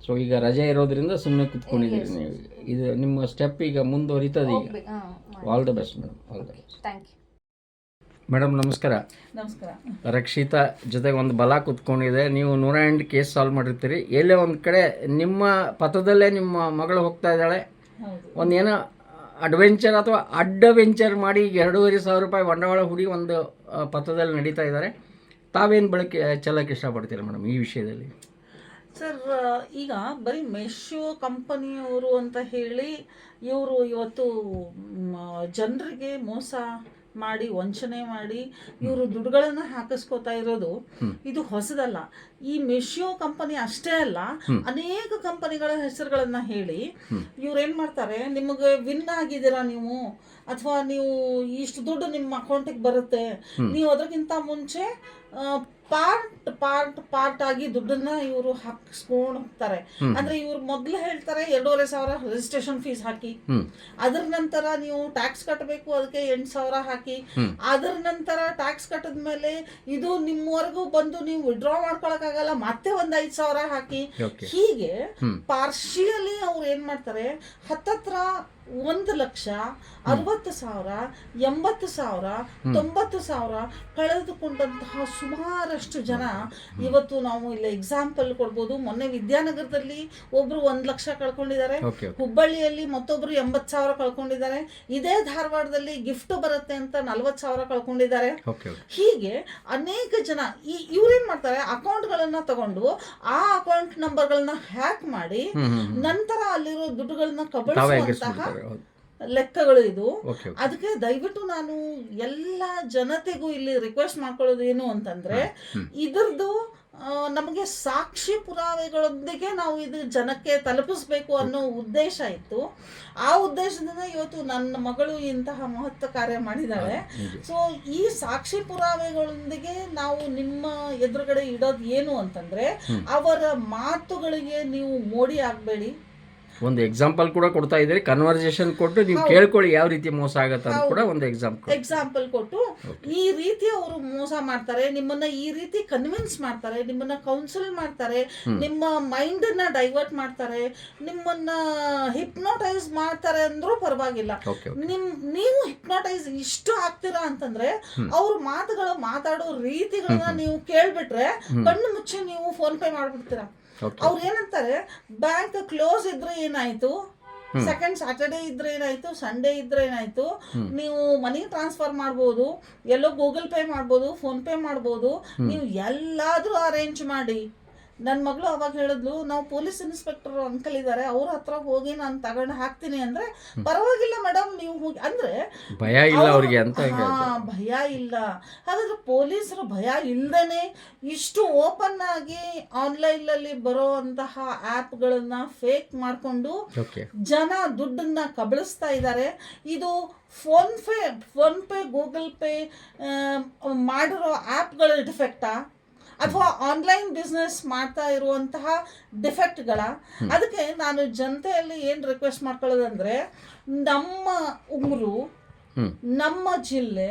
ಸೊ ಈಗ ರಜೆ ಇರೋದ್ರಿಂದ ಸುಮ್ಮನೆ ಕುತ್ಕೊಂಡಿದ್ದೀರಿ ನೀವು. ಇದು ನಿಮ್ಮ ಸ್ಟೆಪ್ ಈಗ ಮುಂದುವರಿತದೆ ಈಗ. All the best madam, all the best. Thank you madam. ನಮಸ್ಕಾರ. ನಮಸ್ಕಾರ. ರಕ್ಷಿತಾ ಜೊತೆಗೆ ಒಂದು ಬಲ ಕುತ್ಕೊಂಡಿದೆ. ನೀವು 108 ಕೇಸ್ ಸಾಲ್ವ್ ಮಾಡಿರ್ತೀರಿ. ಎಲ್ಲೇ ಒಂದು ಕಡೆ ನಿಮ್ಮ ಪಥದಲ್ಲೇ ನಿಮ್ಮ ಮಗಳು ಹೋಗ್ತಾ ಇದ್ದಾಳೆ. ಒಂದೇನೋ ಅಡ್ವೆಂಚರ್ ಅಥವಾ ಅಡ್ವೆಂಚರ್ ಮಾಡಿ ಈಗ 2,500 ರೂಪಾಯಿ ಬಂಡವಾಳ ಹೂಡಿ ಒಂದು ಪಥದಲ್ಲಿ ನಡೀತಾ ಇದ್ದಾರೆ. ತಾವೇನು ಬಳಕೆ ಚೆಲ್ಲಕ್ಕೆ ಇಷ್ಟಪಡ್ತೀರಾ ಮೇಡಮ್ ಈ ವಿಷಯದಲ್ಲಿ? ಸರ್ ಈಗ ಬರೀ ಮೆಶೋ ಕಂಪನಿಯವರು ಅಂತ ಹೇಳಿ ಇವರು ಇವತ್ತು ಜನರಿಗೆ ಮೋಸ ಮಾಡಿ ವಂಚನೆ ಮಾಡಿ ಇವರು ದುಡ್ಡುಗಳನ್ನು ಹಾಕಿಸ್ಕೋತಾ ಇರೋದು ಇದು ಹೊಸದಲ್ಲ. ಈ ಮೆಶೋ ಕಂಪನಿ ಅಷ್ಟೇ ಅಲ್ಲ, ಅನೇಕ ಕಂಪನಿಗಳ ಹೆಸರುಗಳನ್ನ ಹೇಳಿ ಇವ್ರೇನ್ ಮಾಡ್ತಾರೆ, ನಿಮಗೆ ವಿನ್ ಆಗಿದ್ದೀರಾ ನೀವು, ಅಥವಾ ನೀವು ಇಷ್ಟು ದುಡ್ಡು ನಿಮ್ಮ ಅಕೌಂಟಿಗೆ ಬರುತ್ತೆ, ನೀವು ಅದಕ್ಕಿಂತ ಮುಂಚೆ ಪಾರ್ಟ್ ಆಗಿ ದುಡ್ಡನ್ನ ಇವರು ಹಾಕಿಸ್ಕೊಂಡು ಹೋಗ್ತಾರೆ. ಅಂದ್ರೆ ಇವ್ರು ಮೊದ್ಲು ಹೇಳ್ತಾರೆ 2,500 ರಿಜಿಸ್ಟ್ರೇಷನ್ ಫೀಸ್ ಹಾಕಿ, ಅದ್ರ ನಂತರ ನೀವು ಟ್ಯಾಕ್ಸ್ ಕಟ್ಟಬೇಕು, ಅದಕ್ಕೆ 8,000 ಹಾಕಿ, ಅದ್ರ ನಂತರ ಟ್ಯಾಕ್ಸ್ ಕಟ್ಟದ್ಮೇಲೆ ಇದು ನಿಮ್ಮವರೆಗೂ ಬಂದು ನೀವು ವಿಡ್ರಾ ಮಾಡ್ಕೊಳಕ್ಕಾಗಲ್ಲ, ಮತ್ತೆ ಒಂದ್ 5,000 ಹಾಕಿ. ಹೀಗೆ ಪಾರ್ಶಿಯಲಿ ಅವ್ರು ಏನ್ ಮಾಡ್ತಾರೆ, ಹತ್ತತ್ರ 1,60,000, 80,000, 90,000 ಕಳೆದುಕೊಂಡಂತಹ ಸುಮಾರಷ್ಟು ಜನ ಇವತ್ತು ನಾವು ಇಲ್ಲಿ ಎಕ್ಸಾಂಪಲ್ ಕೊಡ್ಬೋದು. ಮೊನ್ನೆ ವಿದ್ಯಾನಗರದಲ್ಲಿ ಒಬ್ರು 1 ಲಕ್ಷ ಕಳ್ಕೊಂಡಿದ್ದಾರೆ, ಹುಬ್ಬಳ್ಳಿಯಲ್ಲಿ ಮತ್ತೊಬ್ರು 80,000 ಕಳ್ಕೊಂಡಿದ್ದಾರೆ, ಇದೇ ಧಾರವಾಡದಲ್ಲಿ ಗಿಫ್ಟ್ ಬರುತ್ತೆ ಅಂತ 40,000 ಕಳ್ಕೊಂಡಿದ್ದಾರೆ. ಹೀಗೆ ಅನೇಕ ಜನ ಇವ್ರೇನ್ ಮಾಡ್ತಾರೆ, ಅಕೌಂಟ್ಗಳನ್ನ ತಗೊಂಡು ಆ ಅಕೌಂಟ್ ನಂಬರ್ಗಳನ್ನ ಹ್ಯಾಕ್ ಮಾಡಿ ನಂತರ ಅಲ್ಲಿರೋ ದುಡ್ಡುಗಳನ್ನ ಕಬಳಿಸುವಂತಹ ಲೆಕ್ಕಗಳು ಇದು. ಅದಕ್ಕೆ ದಯವಿಟ್ಟು ನಾನು ಎಲ್ಲ ಜನತೆಗೂ ಇಲ್ಲಿ ರಿಕ್ವೆಸ್ಟ್ ಮಾಡ್ಕೊಳ್ಳೋದು ಏನು ಅಂತಂದ್ರೆ, ಇದರದ್ದು ನಮಗೆ ಸಾಕ್ಷಿ ಪುರಾವೆಗಳೊಂದಿಗೆ ನಾವು ಇದು ಜನಕ್ಕೆ ತಲುಪಿಸ್ಬೇಕು ಅನ್ನೋ ಉದ್ದೇಶ ಇತ್ತು. ಆ ಉದ್ದೇಶದಿಂದ ಇವತ್ತು ನನ್ನ ಮಗಳು ಇಂತಹ ಮಹತ್ವ ಕಾರ್ಯ ಮಾಡಿದ್ದಾಳೆ. ಸೊ ಈ ಸಾಕ್ಷಿ ಪುರಾವೆಗಳೊಂದಿಗೆ ನಾವು ನಿಮ್ಮ ಎದುರುಗಡೆ ಇಡೋದು ಏನು ಅಂತಂದ್ರೆ, ಅವರ ಮಾತುಗಳಿಗೆ ನೀವು ಮೋಡಿ ಆಗಬೇಡಿ. ಒಂದು ಎಕ್ಸಾಂಪಲ್ ಕೂಡ ಕೊಡ್ತಾ ಇದ್ದೀರಿ, ಕನ್ವರ್ಸೇಷನ್ ಕೊಟ್ಟು ನೀವು ಕೇಳ್ಕೊಳ್ಳಿ ಯಾವ ರೀತಿ ಮೋಸ ಆಗತ್ತೆ ಅಂತ ಕೂಡ ಒಂದು ಎಕ್ಸಾಂಪಲ್ ಕೊಟ್ಟು ಈ ರೀತಿ ಅವರು ಮೋಸ ಮಾಡ್ತಾರೆ, ನಿಮ್ಮನ್ನ ಈ ರೀತಿ ಕನ್ವಿನ್ಸ್ ಮಾಡ್ತಾರೆ, ನಿಮ್ಮನ್ನ ಕೌನ್ಸಿಲ್ ಮಾಡ್ತಾರೆ, ನಿಮ್ಮ ಮೈಂಡ್ ಅನ್ನ ಡೈವರ್ಟ್ ಮಾಡ್ತಾರೆ, ನಿಮ್ಮನ್ನ ಹಿಪ್ನೋಟೈಸ್ ಮಾಡ್ತಾರೆ ಅಂದ್ರೂ ಪರವಾಗಿಲ್ಲ. ನೀವು ಹಿಪ್ನೋಟೈಸ್ ಇಷ್ಟು ಆಗ್ತೀರಾ ಅಂತಂದ್ರೆ ಅವ್ರ ಮಾತಾಡೋ ರೀತಿಗಳನ್ನ ನೀವು ಕೇಳ್ಬಿಟ್ರೆ ಕಣ್ಣು ಮುಚ್ಚಿ ನೀವು ಫೋನ್ ಪೇ ಮಾಡ್ಬಿಡ್ತೀರಾ. ಅವ್ರು ಏನಂತಾರೆ, ಬ್ಯಾಂಕ್ ಕ್ಲೋಸ್ ಇದ್ರೆ ಏನಾಯ್ತು, ಸೆಕೆಂಡ್ ಸ್ಯಾಟರ್ಡೇ ಇದ್ರೆ ಏನಾಯ್ತು, ಸಂಡೇ ಇದ್ರೆ ಏನಾಯ್ತು, ನೀವು ಮನಿ ಟ್ರಾನ್ಸ್ಫರ್ ಮಾಡ್ಬೋದು, ಎಲ್ಲೋ ಗೂಗಲ್ ಪೇ ಮಾಡ್ಬೋದು, ಫೋನ್ ಪೇ ಮಾಡ್ಬೋದು, ನೀವು ಎಲ್ಲಾದ್ರೂ ಅರೇಂಜ್ ಮಾಡಿ. ನನ್ನ ಮಗಳು ಅವಾಗ ಹೇಳಿದ್ಲು, ನಾವು ಪೊಲೀಸ್ ಇನ್ಸ್ಪೆಕ್ಟರ್ ಅಂಕಲ್ ಇದ್ದಾರೆ, ಅವ್ರ ಹತ್ರ ಹೋಗಿ ನಾನು ತಗೊಂಡು ಹಾಕ್ತೀನಿ ಅಂದ್ರೆ, ಪರವಾಗಿಲ್ಲ ಮೇಡಮ್ ನೀವು ಹೋಗಿ ಅಂದ್ರೆ ಭಯ ಇಲ್ಲ ಅವ್ರಿಗೆ ಅಂತ. ಭಯ ಇಲ್ಲ. ಹಾಗಾದ್ರೆ ಪೊಲೀಸರು ಭಯ ಇಲ್ದೇನೆ ಇಷ್ಟು ಓಪನ್ ಆಗಿ ಆನ್ಲೈನ್ ಅಲ್ಲಿ ಬರೋಂತಹ ಆ್ಯಪ್ಗಳನ್ನ ಫೇಕ್ ಮಾಡಿಕೊಂಡು ಜನ ದುಡ್ಡನ್ನ ಕಬಳಿಸ್ತಾ ಇದ್ದಾರೆ. ಇದು ಫೋನ್ ಪೇ ಗೂಗಲ್ ಪೇ ಮಾಡಿರೋ ಆ್ಯಪ್ಗಳ ಡಿಫೆಕ್ಟಾ ಅಥವಾ ಆನ್ಲೈನ್ ಬಿಸ್ನೆಸ್ ಮಾಡ್ತಾ ಇರುವಂತಹ ಡಿಫೆಕ್ಟ್ಗಳ? ಅದಕ್ಕೆ ನಾನು ಜನತೆಯಲ್ಲಿ ಏನು ರಿಕ್ವೆಸ್ಟ್ ಮಾಡ್ಕೊಳ್ಳೋದಂದ್ರೆ, ನಮ್ಮ ಊರು, ನಮ್ಮ ಜಿಲ್ಲೆ,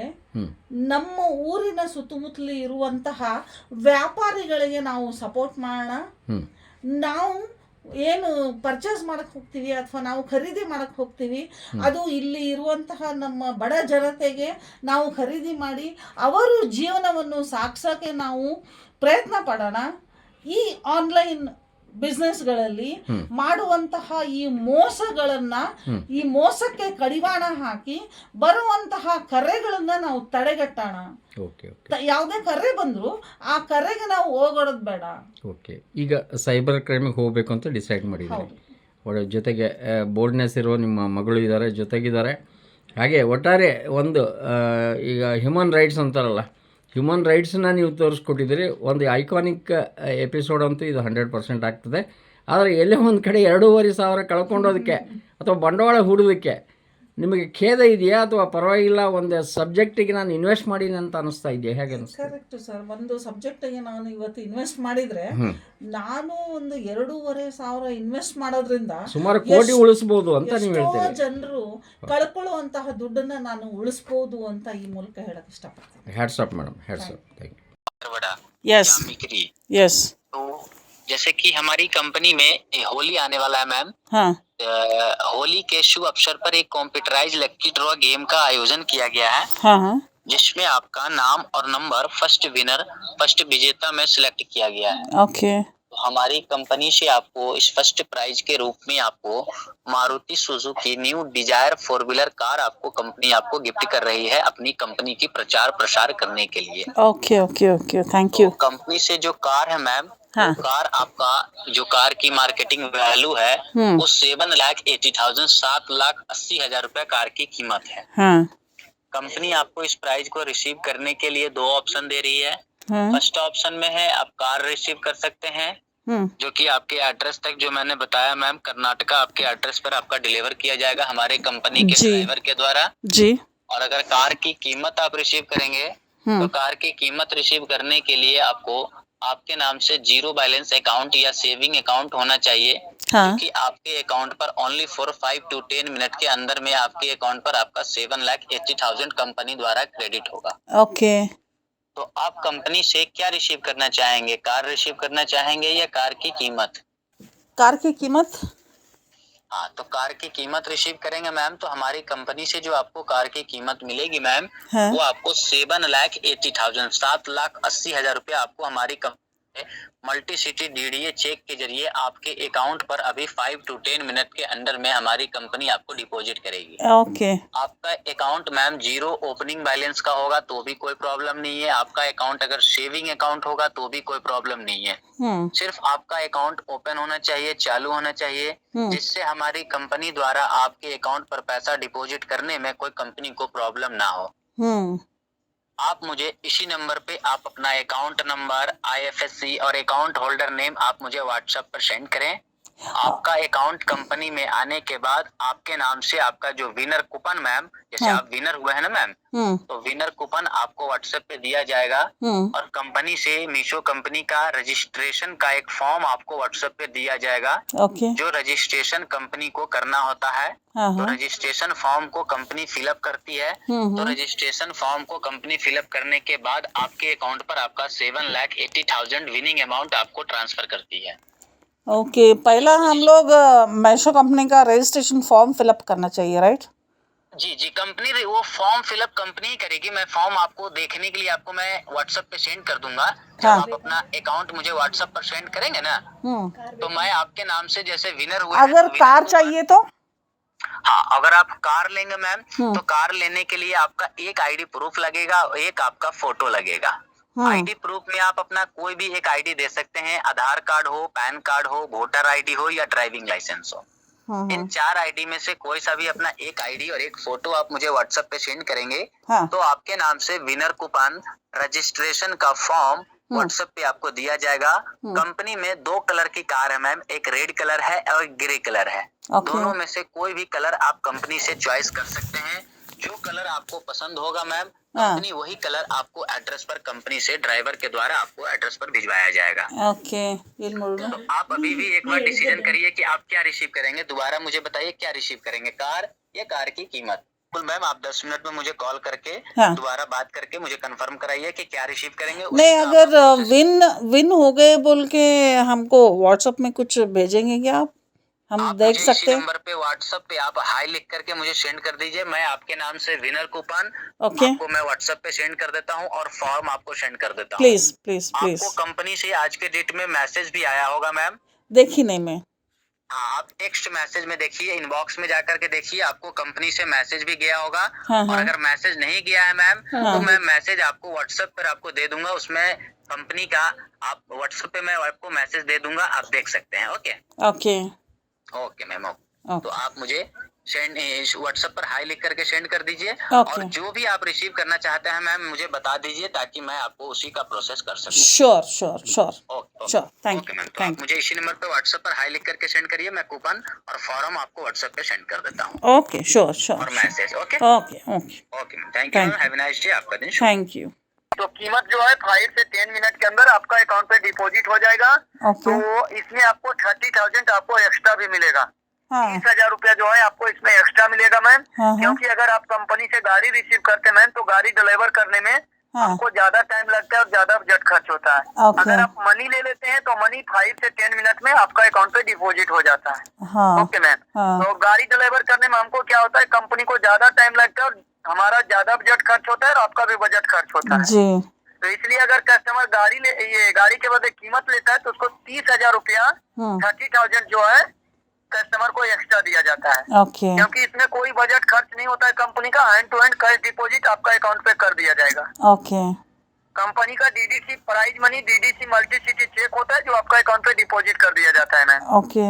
ನಮ್ಮ ಊರಿನ ಸುತ್ತಮುತ್ತಲು ಇರುವಂತಹ ವ್ಯಾಪಾರಿಗಳಿಗೆ ನಾವು ಸಪೋರ್ಟ್ ಮಾಡೋಣ. ನಾವು ಏನು ಪರ್ಚೇಸ್ ಮಾಡಕ್ ಹೋಗ್ತೀವಿ ಅಥವಾ ನಾವು ಖರೀದಿ ಮಾಡಕ್ ಹೋಗ್ತೀವಿ, ಅದು ಇಲ್ಲಿ ಇರುವಂತಹ ನಮ್ಮ ಬಡ ಜನತೆಗೆ ನಾವು ಖರೀದಿ ಮಾಡಿ ಅವರು ಜೀವನವನ್ನು ಸಾಗಿಸೋಕೆ ನಾವು ಪ್ರಯತ್ನ ಪಡೋಣ. ಈ ಆನ್ಲೈನ್ ಬಿಸ್ನೆಸ್ಗಳಲ್ಲಿ ಮಾಡುವಂತಹ ಈ ಮೋಸಗಳನ್ನ, ಈ ಮೋಸಕ್ಕೆ ಕಡಿವಾಣ ಹಾಕಿ ಬರುವಂತಹ ಕರೆಗಳನ್ನ ನಾವು ತಡೆಗಟ್ಟೋಣ. ಯಾವುದೇ ಕರೆ ಬಂದ್ರು ಆ ಕರೆಗೆ ನಾವು ಹೋಗೋದು ಬೇಡ. ಈಗ ಸೈಬರ್ ಕ್ರೈಮಿಗೆ ಹೋಗ್ಬೇಕು ಅಂತ ಡಿಸೈಡ್ ಮಾಡಿದ್ದೀವಿ. ಜೊತೆಗೆ ಬೋಲ್ಡ್ನೆಸ್ ಇರುವ ನಿಮ್ಮ ಮಗಳು ಇದ್ದಾರೆ, ಜೊತೆಗಿದ್ದಾರೆ. ಹಾಗೆ ಒಟ್ಟಾರೆ ಒಂದು ಈಗ ಹ್ಯೂಮನ್ ರೈಟ್ಸ್ ಅಂತಾರಲ್ಲ, ಹ್ಯೂಮನ್ ರೈಟ್ಸನ್ನ ನೀವು ತೋರಿಸ್ಕೊಟ್ಟಿದ್ದೀರಿ. ಒಂದು ಐಕಾನಿಕ್ ಎಪಿಸೋಡ್ ಅಂತೂ ಇದು 100% ಆಗ್ತದೆ. ಆದರೆ ಎಲ್ಲೇ ಒಂದು ಕಡೆ 2,500 ಕಳ್ಕೊಂಡೋದಕ್ಕೆ ಅಥವಾ ಬಂಡವಾಳ ಹೂಡೋದಕ್ಕೆ ನಿಮಗೆ ಖೇದ ಇದೆಯಾ ಅಥವಾ ಪರವಾಗಿಲ್ಲ, ಒಂದು ಸಬ್ಜೆಕ್ಟಿಗೆ ನಾನು ಇನ್ವೆಸ್ಟ್ ಮಾಡೀನಿ ಅಂತ ಅನಿಸ್ತಾ ಇದೆಯಾ? ಹೇಗೆ ಅನಿಸ್ತಾ? Correct sir. ಒಂದು ಸಬ್ಜೆಕ್ಟಿಗೆ ನಾನು ಇವತ್ತು ಇನ್ವೆಸ್ಟ್ ಮಾಡಿದ್ರೆ ನಾನು ಒಂದು 2,500 ಇನ್ವೆಸ್ಟ್ ಮಾಡೋದ್ರಿಂದ ಸುಮಾರು ಕೋಟಿ ಉಳಿಸಬಹುದು ಅಂತ ನೀವು ಹೇಳ್ತೀರಾ. ಜನರು ಕಳ್ಕೊಳ್ಳುವಂತಹ ದುಡ್ಡನ್ನ ನಾನು ಉಳಿಸಬಹುದು ಅಂತ ಈ ಮೂಲಕ ಹೇಳಕ್ ಇಷ್ಟಪಡ್ತೀನಿ. Hats off madam, hats off. Thank you. Yes तो जैसे कि हमारी कंपनी में होली आने वाला है मैम, हाँ, होली के शुभ अवसर पर एक कॉम्प्यूटराइज लक्की ड्रॉ गेम का आयोजन किया गया है, हाँ, हाँ, जिसमें आपका नाम और नंबर फर्स्ट विजेता में सिलेक्ट किया गया है. ओके. तो हमारी कंपनी से आपको इस फर्स्ट प्राइज के रूप में आपको Maruti Suzuki new Dzire four wheeler car आपको कंपनी आपको गिफ्ट कर रही है अपनी कंपनी की प्रचार प्रसार करने के लिए. Okay okay okay, thank you. Company से जो कार है मैम, हाँ। वो कार आपका जो कार की मार्केटिंग वैल्यू है वो 7,80,000 7,80,000 रुपया कार की कीमत है। हाँ। कंपनी आपको इस प्राइस को रिसीव करने के लिए 2 ऑप्शन दे रही है। हाँ। फर्स्ट ऑप्शन में है आप कार रिसीव कर सकते हैं, जो कि आपके एड्रेस तक, जो मैंने बताया मैम, कर्नाटका आपके एड्रेस पर आपका डिलीवर किया जाएगा हमारे कंपनी के जी। ड्राइवर के द्वारा। जी। और अगर कार की कीमत आप रिसीव करेंगे तो कार की कीमत रिसीव करने के लिए आपको आपके नाम से 0 बैलेंस अकाउंट या सेविंग अकाउंट होना चाहिए, हाँ। क्योंकि आपके अकाउंट पर ओनली फॉर 5 to 10 मिनट के अंदर में आपके अकाउंट पर आपका 7,80,000 कंपनी द्वारा क्रेडिट होगा। ओके। तो आप कंपनी से क्या रिसीव करना चाहेंगे, कार रिसीव करना चाहेंगे या कार की कीमत? कार की कीमत? हाँ, तो कार की कीमत रिसीव करेंगे मैम, तो हमारी कंपनी से जो आपको कार की कीमत मिलेगी मैम, हाँ। वो आपको 7,80,000 7,80,000 रुपया आपको हमारी company multi city DDA cheque के जरिए आपके अकाउंट पर अभी 5 to 10 मिनट के अंदर में हमारी कंपनी आपको डिपॉजिट करेगी। ओके। आपका अकाउंट मैम 0 ओपनिंग बैलेंस का होगा तो भी कोई प्रॉब्लम नहीं है। आपका अकाउंट अगर सेविंग अकाउंट होगा तो भी कोई प्रॉब्लम नहीं है। सिर्फ आपका अकाउंट ओपन होना चाहिए, चालू होना चाहिए, जिससे हमारी कंपनी द्वारा आपके अकाउंट पर पैसा डिपॉजिट करने में कोई कंपनी को प्रॉब्लम ना हो। आप मुझे इसी नंबर पे आप अपना अकाउंट नंबर, IFSC और अकाउंट होल्डर नेम आप मुझे व्हाट्सएप पर सेंड करें। आपका अकाउंट कंपनी में आने के बाद आपके नाम से आपका जो विनर कूपन मैम, जैसे आप विनर हुए हैं ना मैम, तो विनर कूपन आपको व्हाट्सएप पे दिया जाएगा। और कंपनी से मीशो कंपनी का रजिस्ट्रेशन का एक फॉर्म आपको व्हाट्सएप पे दिया जाएगा। ओके। जो रजिस्ट्रेशन कंपनी को करना होता है, तो रजिस्ट्रेशन फॉर्म को कंपनी फिलअप करती है। तो रजिस्ट्रेशन फॉर्म को कंपनी फिलअप करने के बाद आपके अकाउंट पर आपका 7,80,000 विनिंग अमाउंट आपको ट्रांसफर करती है। ओके। पहला हम लोग मीशो कंपनी का रजिस्ट्रेशन फॉर्म फिलअप करना चाहिए, राइट? जी, कंपनी वो फॉर्म फिलअप कंपनी ही करेगी। मैं फॉर्म आपको देखने के लिए आपको मैं व्हाट्सएप पे सेंड कर दूंगा। जब आप अपना अकाउंट मुझे व्हाट्सएप पर सेंड करेंगे ना, तो मैं आपके नाम से, जैसे विनर हुए, अगर कार चाहिए तो? हाँ, अगर आप कार लेंगे मैम, तो कार लेने के लिए आपका एक आईडी प्रूफ लगेगा, एक आपका फोटो लगेगा। आईडी प्रूफ में आप अपना कोई भी एक आईडी दे सकते हैं, आधार कार्ड हो, पैन कार्ड हो, वोटर आईडी हो या ड्राइविंग लाइसेंस हो। इन 4 आईडी में से कोई सा भी अपना एक आईडी और एक फोटो आप मुझे व्हाट्सएप पे सेंड करेंगे, तो आपके नाम से विनर कूपन, रजिस्ट्रेशन का फॉर्म व्हाट्सएप पे आपको दिया जाएगा। कंपनी में 2 कलर की कार है मैम, एक रेड कलर है और एक ग्रे कलर है। दोनों में से कोई भी कलर आप कंपनी से चॉइस कर सकते हैं। जो कलर आपको पसंद होगा मैम, कंपनी वही कलर आपको एड्रेस पर कंपनी से ड्राइवर के द्वारा आपको एड्रेस पर भिजवाया जाएगा। ओके। तो आप अभी भी एक बार डिसीजन करिए कि आप क्या रिसीव करेंगे। दोबारा मुझे बताइए क्या रिसीव करेंगे, कार या कार की कीमत। मैम आप 10 मिनट में मुझे कॉल करके दोबारा बात करके मुझे कंफर्म कराइए कि क्या रिसीव करेंगे। नहीं, अगर विन हो गए बोल के हमको व्हाट्सएप में कुछ भेजेंगे क्या आप? हम देख सकते हैं। नंबर पे व्हाट्सएप पे आप हाई लिख करके मुझे सेंड कर दीजिए। मैं आपके नाम से विनर कूपन आपको मैं व्हाट्सएप पे सेंड कर देता हूँ और फॉर्म आपको सेंड कर देता हूँ। Please please please. आपको कंपनी से आज के डेट में मैसेज भी आया होगा मैम? देखी नहीं मैं। हाँ, आप टेक्स्ट मैसेज में देखिए, इनबॉक्स में जाकर के देखिए, आपको कंपनी से मैसेज भी गया होगा। और अगर मैसेज नहीं गया है मैम, तो मैं मैसेज आपको व्हाट्सएप पर आपको दे दूंगा। उसमें कंपनी का आप व्हाट्सएप पे मैं आपको मैसेज दे दूंगा, आप देख सकते हैं। Okay okay okay ma'am. तो आप मुझे सेंड व्हाट्सएप पर हाई लिख करके सेंड कर दीजिए। Okay. और जो भी आप रिसीव करना चाहते हैं मैम मुझे बता दीजिए, ताकि मैं आपको उसी का प्रोसेस कर सकूं। Sure sure sure sure. Thank you ma'am. तो आप मुझे इसी नंबर पे व्हाट्सएप पर हाई लिख करके सेंड करिए, मैं कूपन और फॉर्म आपको व्हाट्सएप पे सेंड कर देता हूँ। Okay sure sure. और message. Okay okay okay okay ma'am. Thank you ma'am. Have a nice day. आपका दिन शुभ। Thank you. तो कीमत जो है 5 से 10 मिनट के अंदर आपका अकाउंट पे डिपॉजिट हो जाएगा। ओके। तो इसमें आपको 30,000 आपको एक्स्ट्रा भी मिलेगा। 30,000 रुपया जो है आपको इसमें एक्स्ट्रा मिलेगा मैम। क्योंकि अगर आप कंपनी से गाड़ी रिसीव करते हैं मैम, तो गाड़ी डिलीवर करने में आपको ज्यादा टाइम लगता है और ज्यादा बजट खर्च होता है। अगर आप मनी ले लेते हैं तो मनी 5 से 10 मिनट में आपका अकाउंट पे डिपॉजिट हो जाता है। Okay ma'am. तो गाड़ी डिलीवर करने में हमको क्या होता है, कंपनी को ज्यादा टाइम लगता है और हमारा ज्यादा बजट खर्च होता है और आपका भी बजट खर्च होता है जी। तो इसलिए अगर कस्टमर गाड़ी के बदले कीमत लेता है तो उसको 30,000 रुपया 30,000 जो है कस्टमर को एक्स्ट्रा दिया जाता है। ओके। क्योंकि इसमें कोई बजट खर्च नहीं होता है कंपनी का, hand to hand cash deposit आपका अकाउंट पे कर दिया जाएगा। ओके कंपनी का DDC prize money, DDC multi city cheque होता है जो आपका अकाउंट पे डिपॉजिट कर दिया जाता है मैम। ओके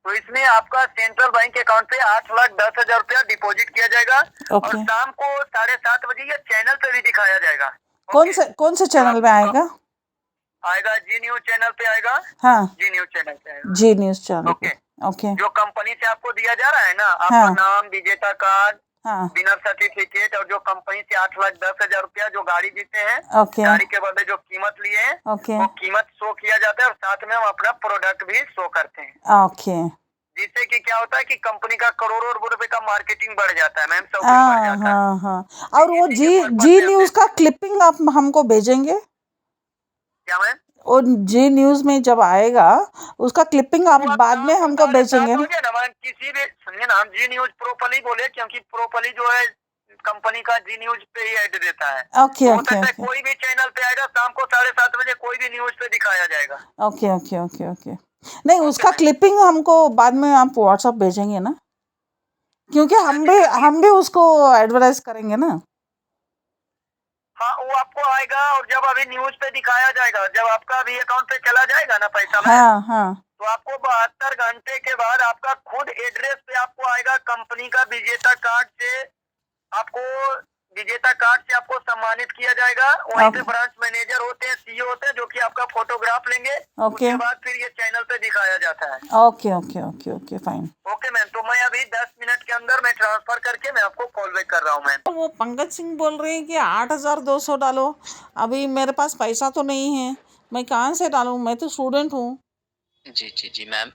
तो इसमें आपका सेंट्रल बैंक अकाउंट पे 8,10,000 रुपया डिपॉजिट किया जाएगा और ओके। शाम को 7:30 बजे ये चैनल पे भी दिखाया जाएगा। कौन से चैनल में आएगा? आएगा जी न्यूज चैनल पे आएगा। हाँ, जी न्यूज चैनल पे आएगा। जी न्यूज़ चैनल पे। ओके। ओके। जो कंपनी से आपको दिया जा रहा है ना, आपका हाँ। नाम, विजेता कार्ड, हाँ। विनर सर्टिफिकेट और जो कंपनी से 8,10,000 रुपया जो गाड़ी जीते हैं, ओके। गाड़ी के बदले जो कीमत लिए हैं ओके। वो कीमत शो किया जाता है और साथ में हम अपना प्रोडक्ट भी शो करते हैं, ओके। जिससे कि क्या होता है कि कंपनी का करोड़ों रुपए का मार्केटिंग बढ़ जाता है मैम, सब कुछ बढ़ हाँ जाता है। हाँ हाँ। और वो जी न्यूज़ का क्लिपिंग आप हमको भेजेंगे? क्या मैम? और जी न्यूज़ में जब आएगा उसका क्लिपिंग आप वो बाद में शाम को हमको 7:30 भेजेंगे ना? बजे ना मैम, किसी भी सुनिए ना, हम जी न्यूज प्रोपली बोले क्योंकि प्रोपली जो है कंपनी का जी न्यूज पे ही ऐड देता है। ओके हो ओके सकता है ओके कोई भी चैनल पे आएगा, शाम को 7:30 बजे कोई भी न्यूज पे दिखाया जाएगा। Okay okay okay okay. नहीं, उसका क्लिपिंग हमको बाद में आप व्हाट्सएप भेजेंगे ना? क्योंकि हम भी उसको एडवर्टाइज करेंगे ना। हाँ, वो आपको आएगा और जब अभी न्यूज पे दिखाया जाएगा, जब आपका अभी अकाउंट पे चला जाएगा ना पैसा में, हाँ हाँ। तो आपको 72 घंटे के बाद आपका खुद एड्रेस पे आपको आएगा कंपनी का विजेता कार्ड से, आपको विजेता कार्ड से आपको सम्मानित किया जाएगा। वहीं पे ब्रांच मैनेजर होते हैं, सीईओ होते हैं जो कि आपका फोटोग्राफ लेंगे। ओके। उसके बाद फिर ये चैनल पे दिखाया जाता है। Okay okay okay okay fine. Okay ma'am, तो मैं अभी 10 मिनट के अंदर मैं ट्रांसफर करके मैं आपको कॉल बैक कर रहा हूँ मैम। वो पंकज सिंह बोल रहे हैं कि 8,200 डालो। अभी मेरे पास पैसा तो नहीं है, मैं कहाँ से डालूँ? मैं तो स्टूडेंट हूँ। जी जी जी मैम।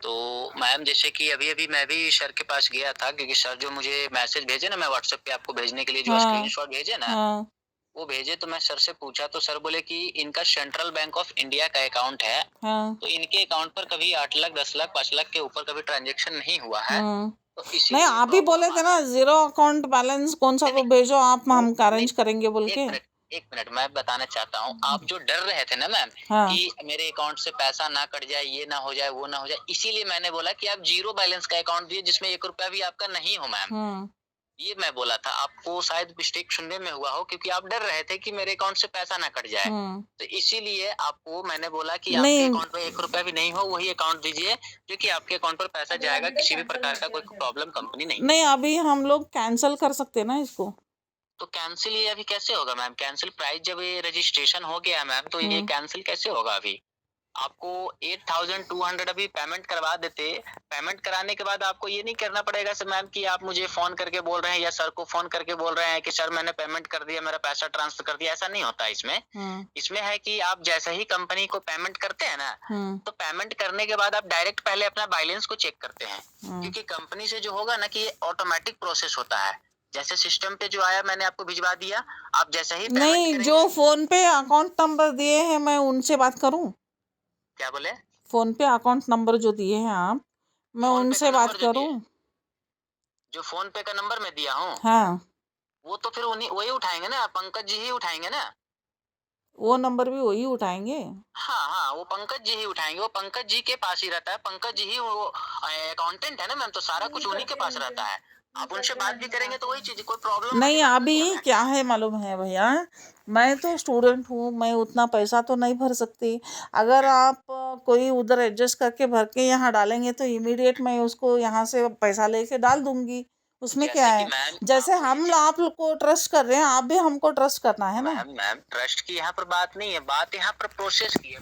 तो मैम जैसे कि अभी अभी मैं भी सर के पास गया था, क्योंकि सर जो मुझे मैसेज भेजे ना, मैं व्हाट्सएप पे आपको भेजने के लिए जो हाँ। स्क्रीनशॉट भेजे ना, हाँ वो भेजे तो मैं सर से पूछा तो सर बोले कि इनका सेंट्रल बैंक ऑफ इंडिया का अकाउंट है, हाँ तो इनके अकाउंट पर कभी 8 लाख 10 लाख 5 लाख के ऊपर कभी ट्रांजेक्शन नहीं हुआ है। हाँ। तो नहीं, इसीलिए आप ही बोले थे ना जीरो अकाउंट बैलेंस कौन सा तो भेजो, आप हम अरेंज करेंगे बोल के। एक मिनट मैं बताना चाहता हूँ। आप जो डर रहे थे ना मैम हाँ। कि मेरे अकाउंट से पैसा ना कट जाए, ये ना हो जाए, वो ना हो जाए, इसीलिए मैंने बोला कि आप जीरो बैलेंस का अकाउंट दिए जिसमें 1 रुपया भी आपका नहीं हो मैम। हाँ ये मैं बोला था आपको, शायद मिस्टेक सुनने में हुआ हो, क्योंकि आप डर रहे थे कि मेरे अकाउंट से पैसा ना कट जाए। हाँ। तो इसीलिए आपको मैंने बोला कि नहीं। आपके अकाउंट में 1 रुपया भी नहीं हो, वही अकाउंट दीजिए जो कि आपके अकाउंट पर पैसा जाएगा, किसी भी प्रकार का कोई प्रॉब्लम कंपनी नहीं। नहीं, अभी हम लोग कैंसिल कर सकते हैं ना इसको? तो कैंसिल ये अभी कैसे होगा मैम? कैंसिल प्राइस जब ये रजिस्ट्रेशन हो गया मैम, तो ये कैंसिल कैसे होगा? अभी आपको 8,200 अभी पेमेंट करवा देते। पेमेंट कराने के बाद आपको ये नहीं करना पड़ेगा सर मैम कि आप मुझे फोन करके बोल रहे हैं या सर को फोन करके बोल रहे हैं कि सर मैंने पेमेंट कर दिया, मेरा पैसा ट्रांसफर कर दिया। ऐसा नहीं होता इसमें। इसमें है कि आप जैसे ही कंपनी को पेमेंट करते हैं ना, तो पेमेंट करने के बाद आप डायरेक्ट पहले अपना बैलेंस को चेक करते हैं, क्योंकि कंपनी से जो होगा ना कि ये ऑटोमेटिक प्रोसेस होता है। जैसे सिस्टम पे जो आया मैंने आपको भिजवा दिया, आप जैसे ही नहीं, जो फोन पे अकाउंट नंबर दिए हैं मैं उनसे बात करूं? क्या बोले? फोन पे अकाउंट नंबर जो दिए हैं आप, मैं उनसे बात करूं? जो फोन पे का नंबर मैं दिया हूँ, हाँ, वो तो फिर वही उठाएंगे ना, पंकज जी ही उठाएंगे ना। वो नंबर भी वही उठाएंगे? हाँ हाँ, वो पंकज जी ही उठाएंगे, वो पंकज जी के पास ही रहता है। पंकज जी ही वो अकाउंटेंट है ना मैम, तो सारा कुछ उन्हीं के पास रहता है। आप उनसे बात भी करेंगे तो वही चीज, कोई प्रॉब्लम नहीं, अभी क्या है मालूम है भैया, मैं तो स्टूडेंट हूँ, मैं उतना पैसा तो नहीं भर सकती। अगर आप कोई उधर एडजस्ट करके भर के यहाँ डालेंगे तो इमीडिएट मैं उसको यहाँ से पैसा लेके डाल दूंगी। उसमें क्या है? जैसे हम आप लोग को ट्रस्ट कर रहे हैं, आप भी हमको ट्रस्ट करना है ना। मैम ट्रस्ट की यहाँ पर बात नहीं है, बात यहाँ पर प्रोसेस की है।